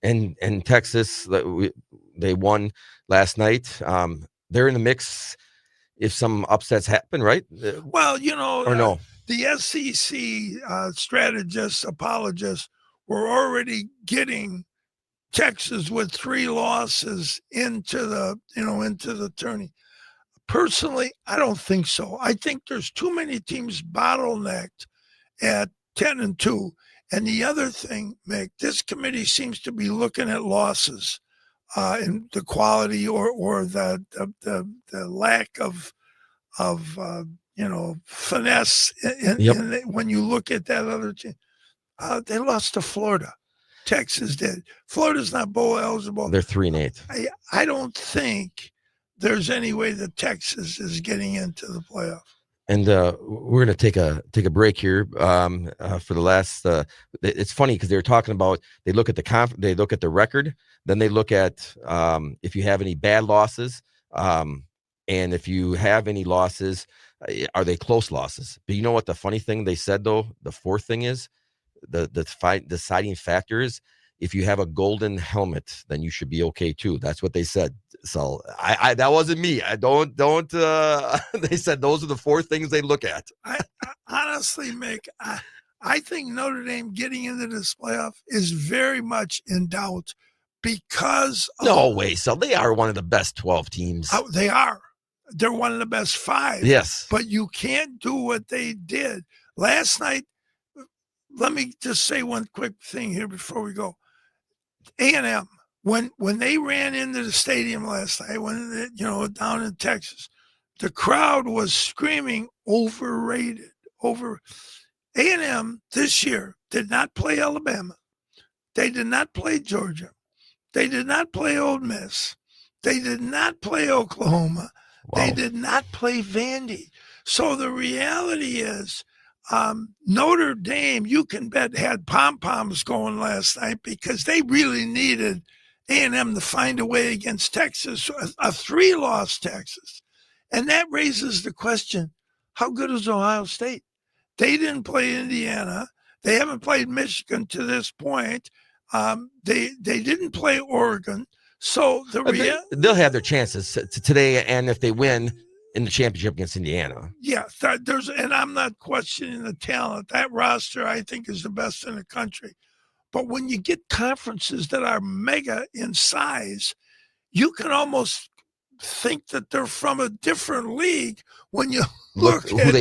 And Texas, they won last night. They're in the mix if some upsets happen, right? Well, or no. The SEC strategists, apologists, were already getting Texas with 3 losses into the tourney. Personally, I don't think so. I think there's too many teams bottlenecked at 10-2. And the other thing, Mick, this committee seems to be looking at losses in the quality or the lack of finesse. When you look at that other team, they lost to Florida. Texas did. Florida's not bowl eligible. They're 3-8. I don't think there's any way that Texas is getting into the playoff. And we're going to take a break here for the last. It's funny because they were talking about they look at the record, then they look at if you have any bad losses, and if you have any losses, are they close losses? But you know what the funny thing they said though? The fourth thing is the deciding factor is if you have a golden helmet, then you should be okay too. That's what they said. So I that wasn't me. I don't. They said those are the 4 things they look at. I honestly, Mick, I think Notre Dame getting into this playoff is very much in doubt because no way. So they are one of the best 12 teams. They are. They're one of the best 5. Yes, but you can't do what they did last night. Let me just say one quick thing here before we go. A&M, when they ran into the stadium last night, when down in Texas, the crowd was screaming overrated. A&M this year did not play Alabama. They did not play Georgia. They did not play Ole Miss. They did not play Oklahoma. Wow. They did not play Vandy. So the reality is, Notre Dame, you can bet, had pom-poms going last night because they really needed A&M to find a way against Texas, a 3-loss Texas. And that raises the question, how good is Ohio State? They didn't play Indiana. They haven't played Michigan to this point. They didn't play Oregon. So they'll have their chances today, and if they win in the championship against Indiana. Yeah, and I'm not questioning the talent. That roster, I think, is the best in the country. But when you get conferences that are mega in size, you can almost think that they're from a different league when you look at who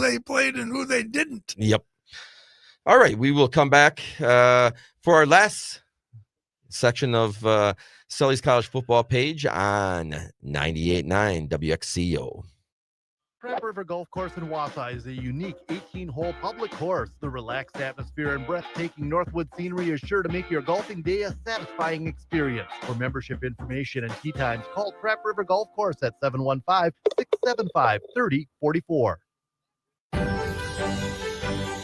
they played and who they didn't. Yep. All right, we will come back for our last section of Sully's College Football Page on 98.9 WXCO. Crab River Golf Course in Wausau is a unique 18-hole public course. The relaxed atmosphere and breathtaking Northwood scenery is sure to make your golfing day a satisfying experience. For membership information and tee times, call Crab River Golf Course at 715-675-3044.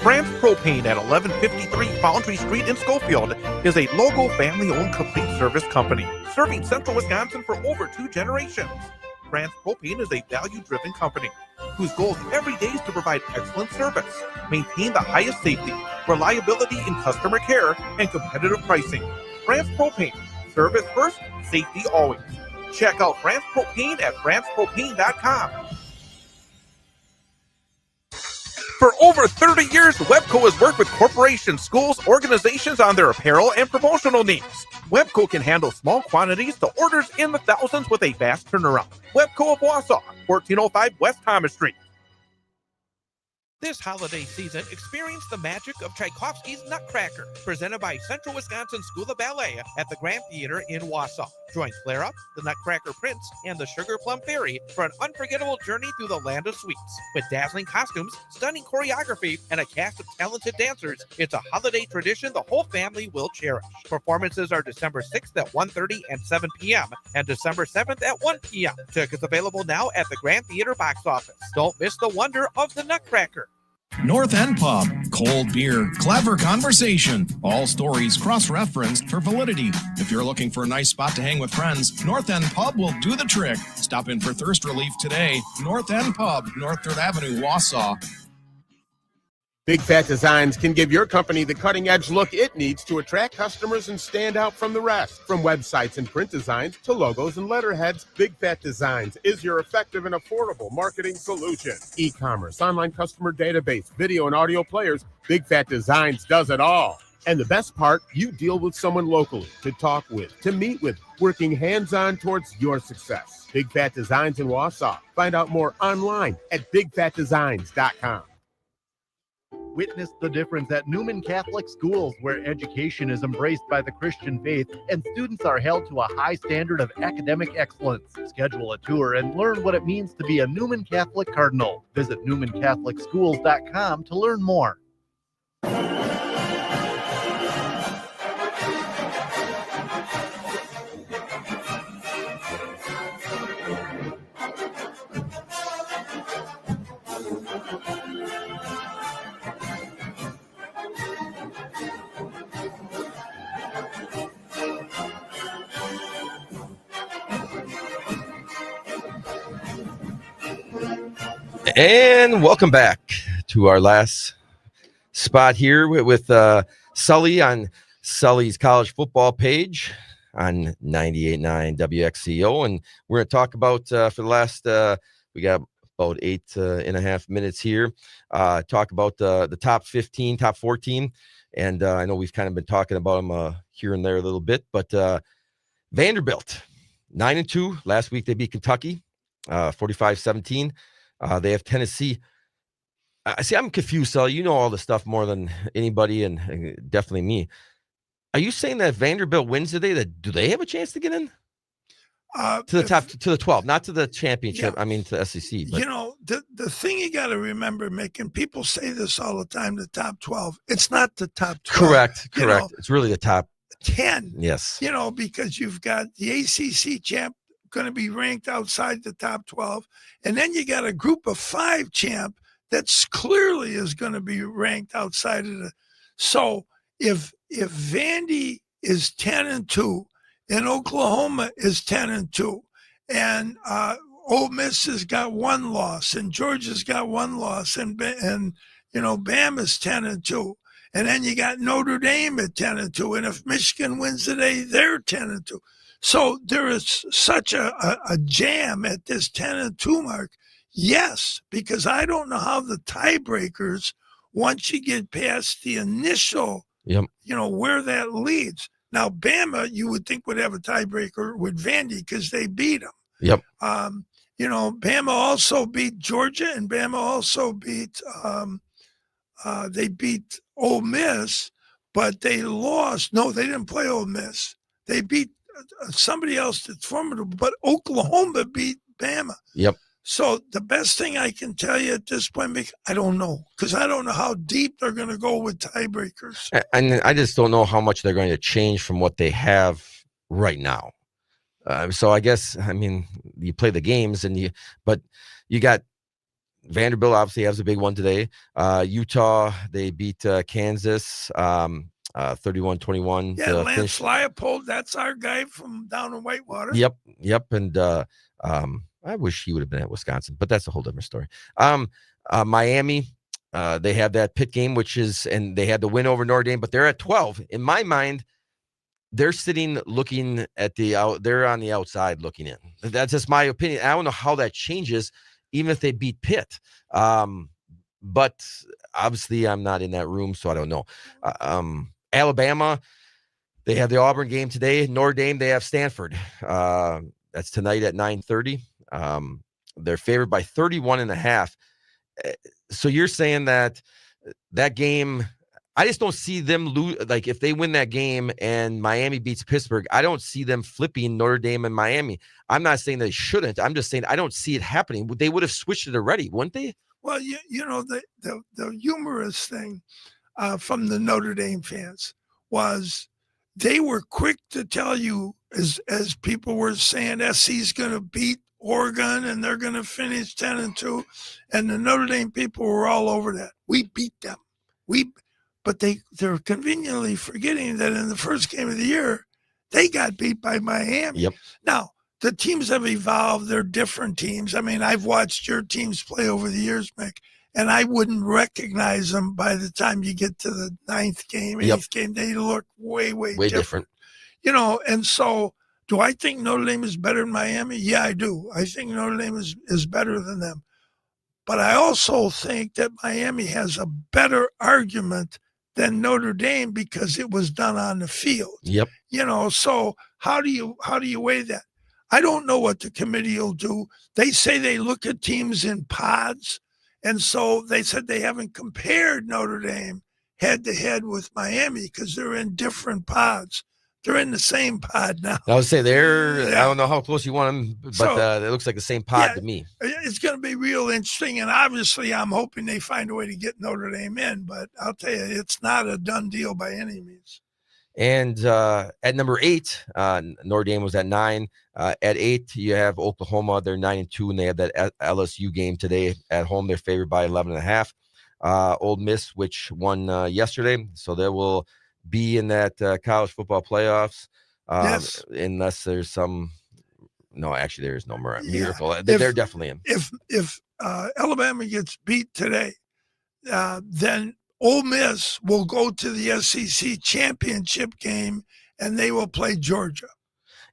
France Propane at 1153 Foundry Street in Schofield is a local family-owned complete service company serving central Wisconsin for over 2 generations. France Propane is a value-driven company whose goal every day is to provide excellent service, maintain the highest safety, reliability in customer care, and competitive pricing. France Propane, service first, safety always. Check out France Propane at francepropane.com. For over 30 years, Webco has worked with corporations, schools, organizations on their apparel and promotional needs. Webco can handle small quantities to orders in the thousands with a fast turnaround. Webco of Wausau, 1405 West Thomas Street. This holiday season, experience the magic of Tchaikovsky's Nutcracker, presented by Central Wisconsin School of Ballet at the Grand Theater in Wausau. Join Flare Up, the Nutcracker Prince, and the Sugar Plum Fairy for an unforgettable journey through the land of sweets. With dazzling costumes, stunning choreography, and a cast of talented dancers, it's a holiday tradition the whole family will cherish. Performances are December 6th at 1:30 and 7 p.m. and December 7th at 1 p.m. Tickets available now at the Grand Theater box office. Don't miss the wonder of the Nutcracker. North End Pub, cold beer, clever conversation, all stories cross-referenced for validity. If you're looking for a nice spot to hang with friends, North End Pub will do the trick. Stop in for thirst relief today. North End Pub, North 3rd Avenue, Wausau. Big Fat Designs can give your company the cutting-edge look it needs to attract customers and stand out from the rest. From websites and print designs to logos and letterheads, Big Fat Designs is your effective and affordable marketing solution. E-commerce, online customer database, video and audio players, Big Fat Designs does it all. And the best part, you deal with someone locally to talk with, to meet with, working hands-on towards your success. Big Fat Designs in Wausau. Find out more online at bigfatdesigns.com. Witness the difference at Newman Catholic Schools, where education is embraced by the Christian faith and students are held to a high standard of academic excellence. Schedule a tour and learn what it means to be a Newman Catholic Cardinal. Visit newmancatholicschools.com to learn more. And welcome back to our last spot here with Sully on Sully's college football page on 98.9 WXCO. And we're going to talk about for the last, we got about 8.5 minutes here, talk about the top 15, top 14. And I know we've kind of been talking about them here and there a little bit, but Vanderbilt, 9-2. Last week they beat Kentucky, 45-17. They have Tennessee. I'm confused, Sully. You know all the stuff more than anybody, and definitely me. Are you saying that Vanderbilt wins today? Do they have a chance to get in to the top, to the 12, not to the championship? Yeah. I mean, to the SEC. But. You know, the thing you got to remember, Mick, and people say this all the time: the top 12. It's not the top 12. Correct. You know, it's really the top 10. Yes. You know, because you've got the ACC champ going to be ranked outside the top 12, and then you got a group of 5 champ that's clearly is going to be ranked outside of the. So if Vandy is 10-2 and Oklahoma is 10-2 and Ole Miss has got 1 loss and Georgia's got 1 loss and you know Bama's 10-2 and then you got Notre Dame at 10-2 and if Michigan wins today they're 10-2. So there is such a jam at this 10-2 mark. Yes, because I don't know how the tiebreakers, once you get past the initial, you know, where that leads. Now, Bama, you would think would have a tiebreaker with Vandy because they beat them. Yep. You know, Bama also beat Georgia, and Bama also beat they beat Ole Miss, but they lost. No, they didn't play Ole Miss. They beat somebody else that's formidable, but Oklahoma beat Bama. Yep. So the best thing I can tell you at this point, Mick, I don't know, because I don't know how deep they're going to go with tiebreakers. And I just don't know how much they're going to change from what they have right now. So I guess, I mean, you play the games but you got Vanderbilt obviously has a big one today. Utah, they beat Kansas 31-21. Yeah, Lance Leopold, that's our guy from down in Whitewater. Yep. And I wish he would have been at Wisconsin, but that's a whole different story. Miami, they have that Pitt game, and they had the win over Notre Dame, but they're at 12. In my mind, they're sitting looking at they're on the outside looking in. That's just my opinion. I don't know how that changes, even if they beat Pitt. But obviously I'm not in that room, so I don't know. Alabama, they have the Auburn game today. Notre Dame, they have Stanford. That's tonight at 9:30. They're favored by 31.5. So you're saying that game, I just don't see them lose. Like if they win that game and Miami beats Pittsburgh, I don't see them flipping Notre Dame and Miami. I'm not saying they shouldn't. I'm just saying I don't see it happening. They would have switched it already, wouldn't they? Well, you know, the humorous thing from the Notre Dame fans was they were quick to tell you, as people were saying, SC's going to beat Oregon and they're going to finish 10-2, and the Notre Dame people were all over that. We beat them. But they're conveniently forgetting that in the first game of the year, they got beat by Miami. Yep. Now, the teams have evolved. They're different teams. I mean, I've watched your teams play over the years, Mick, and I wouldn't recognize them by the time you get to the 9th game, 8th game. They look way different. You know, and so do I think Notre Dame is better than Miami? Yeah, I do. I think Notre Dame is better than them. But I also think that Miami has a better argument than Notre Dame because it was done on the field. Yep. You know, so how do you weigh that? I don't know what the committee will do. They say they look at teams in pods, and so they said they haven't compared Notre Dame head to head with Miami because they're in different pods. They're in the same pod now. I would say I don't know how close you want them, but it looks like the same pod to me. It's going to be real interesting, and obviously I'm hoping they find a way to get Notre Dame in, but I'll tell you, it's not a done deal by any means. And at number 8, Notre Dame was at 9. At 8, you have Oklahoma. They're 9-2, and they have that LSU game today at home. They're favored by 11.5. Ole Miss, which won yesterday, so they will be in that college football playoffs. Yes. Unless there's some. No, actually, there is no miracle. They're definitely in. If Alabama gets beat today, then Ole Miss will go to the SEC championship game, and they will play Georgia.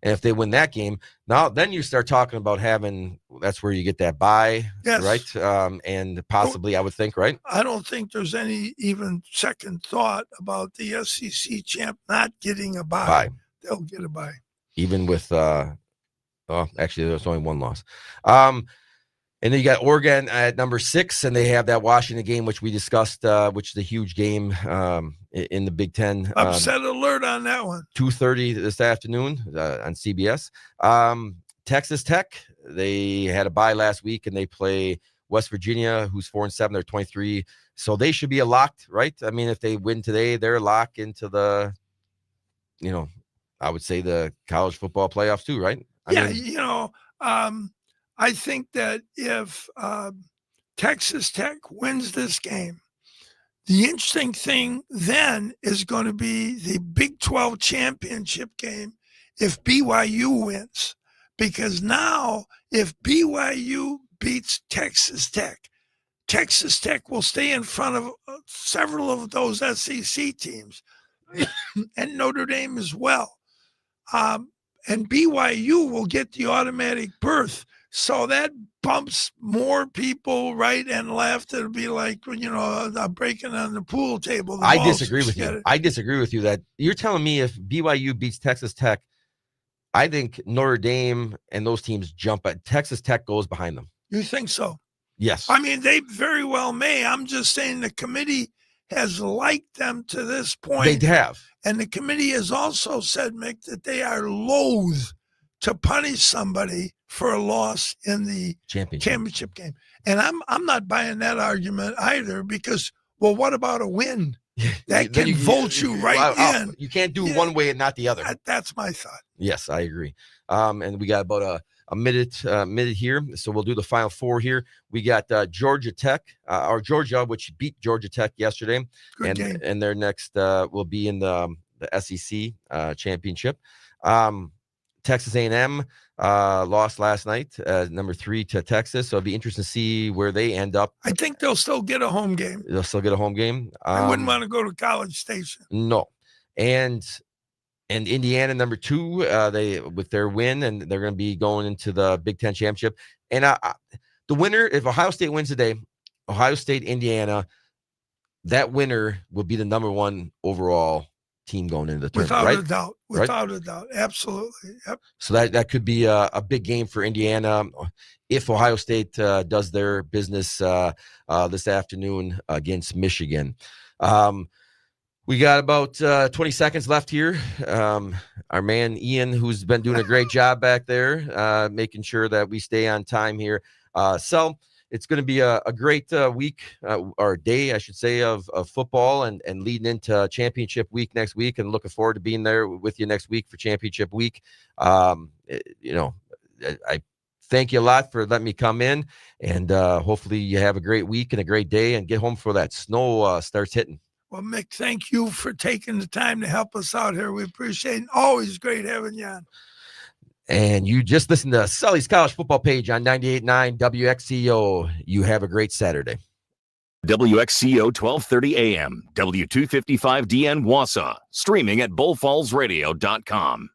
And if they win that game, then you start talking about that's where you get that bye, yes. Right? And possibly, I would think, right? I don't think there's any even second thought about the SEC champ not getting a bye. They'll get a bye. Even with, actually, there's only one loss. And then you got Oregon at number 6, and they have that Washington game, which we discussed, which is a huge game in the Big Ten. Upset alert on that one. 2:30 this afternoon on CBS. Texas Tech, they had a bye last week, and they play West Virginia, who's 4-7. They're 23. So they should be a locked, right? I mean, if they win today, they're locked into the, I would say the college football playoffs too, right? I think that if Texas Tech wins this game, the interesting thing then is going to be the Big 12 championship game if BYU wins. Because now, if BYU beats Texas Tech will stay in front of several of those SEC teams and Notre Dame as well. And BYU will get the automatic berth. So that bumps more people right and left. It'll be like, breaking on the pool table. I disagree with you. I disagree with you that you're telling me if BYU beats Texas Tech, I think Notre Dame and those teams jump at Texas Tech goes behind them. You think so? Yes. I mean, they very well may. I'm just saying the committee has liked them to this point. They have. And the committee has also said, Mick, that they are loath to punish somebody for a loss in the championship game. And I'm not buying that argument either, because, well, what about a win? That Then can vote you right in. You can't do one way and not the other. That's my thought. Yes, I agree. And we got about a minute here, so we'll do the final four here. We got Georgia Tech, or Georgia, which beat Georgia Tech yesterday. Good game. And their next will be in the SEC championship. Texas A&M lost last night, number 3 to Texas. So it'll be interesting to see where they end up. I think they'll still get a home game. They'll still get a home game. I wouldn't want to go to College Station. No. And Indiana, number 2, they with their win, and they're going to be going into the Big Ten championship. And the winner, if Ohio State wins today, Ohio State, Indiana, that winner will be the number 1 overall team going into the tournament. Without a doubt. Without a doubt. Absolutely. Yep. So that could be a big game for Indiana if Ohio State does their business this afternoon against Michigan. We got about 20 seconds left here. Our man Ian, who's been doing a great job back there, making sure that we stay on time here. So it's going to be a great week or day, I should say, of football and leading into championship week next week, and looking forward to being there with you next week for championship week. I thank you a lot for letting me come in, and hopefully you have a great week and a great day and get home before that snow starts hitting. Well, Mick, thank you for taking the time to help us out here. We appreciate it. Always great having you on. And you just listened to Sully's College Football Page on 98.9 WXCO. You have a great Saturday. WXCO 1230 AM, W255DN Wausau, streaming at bullfallsradio.com.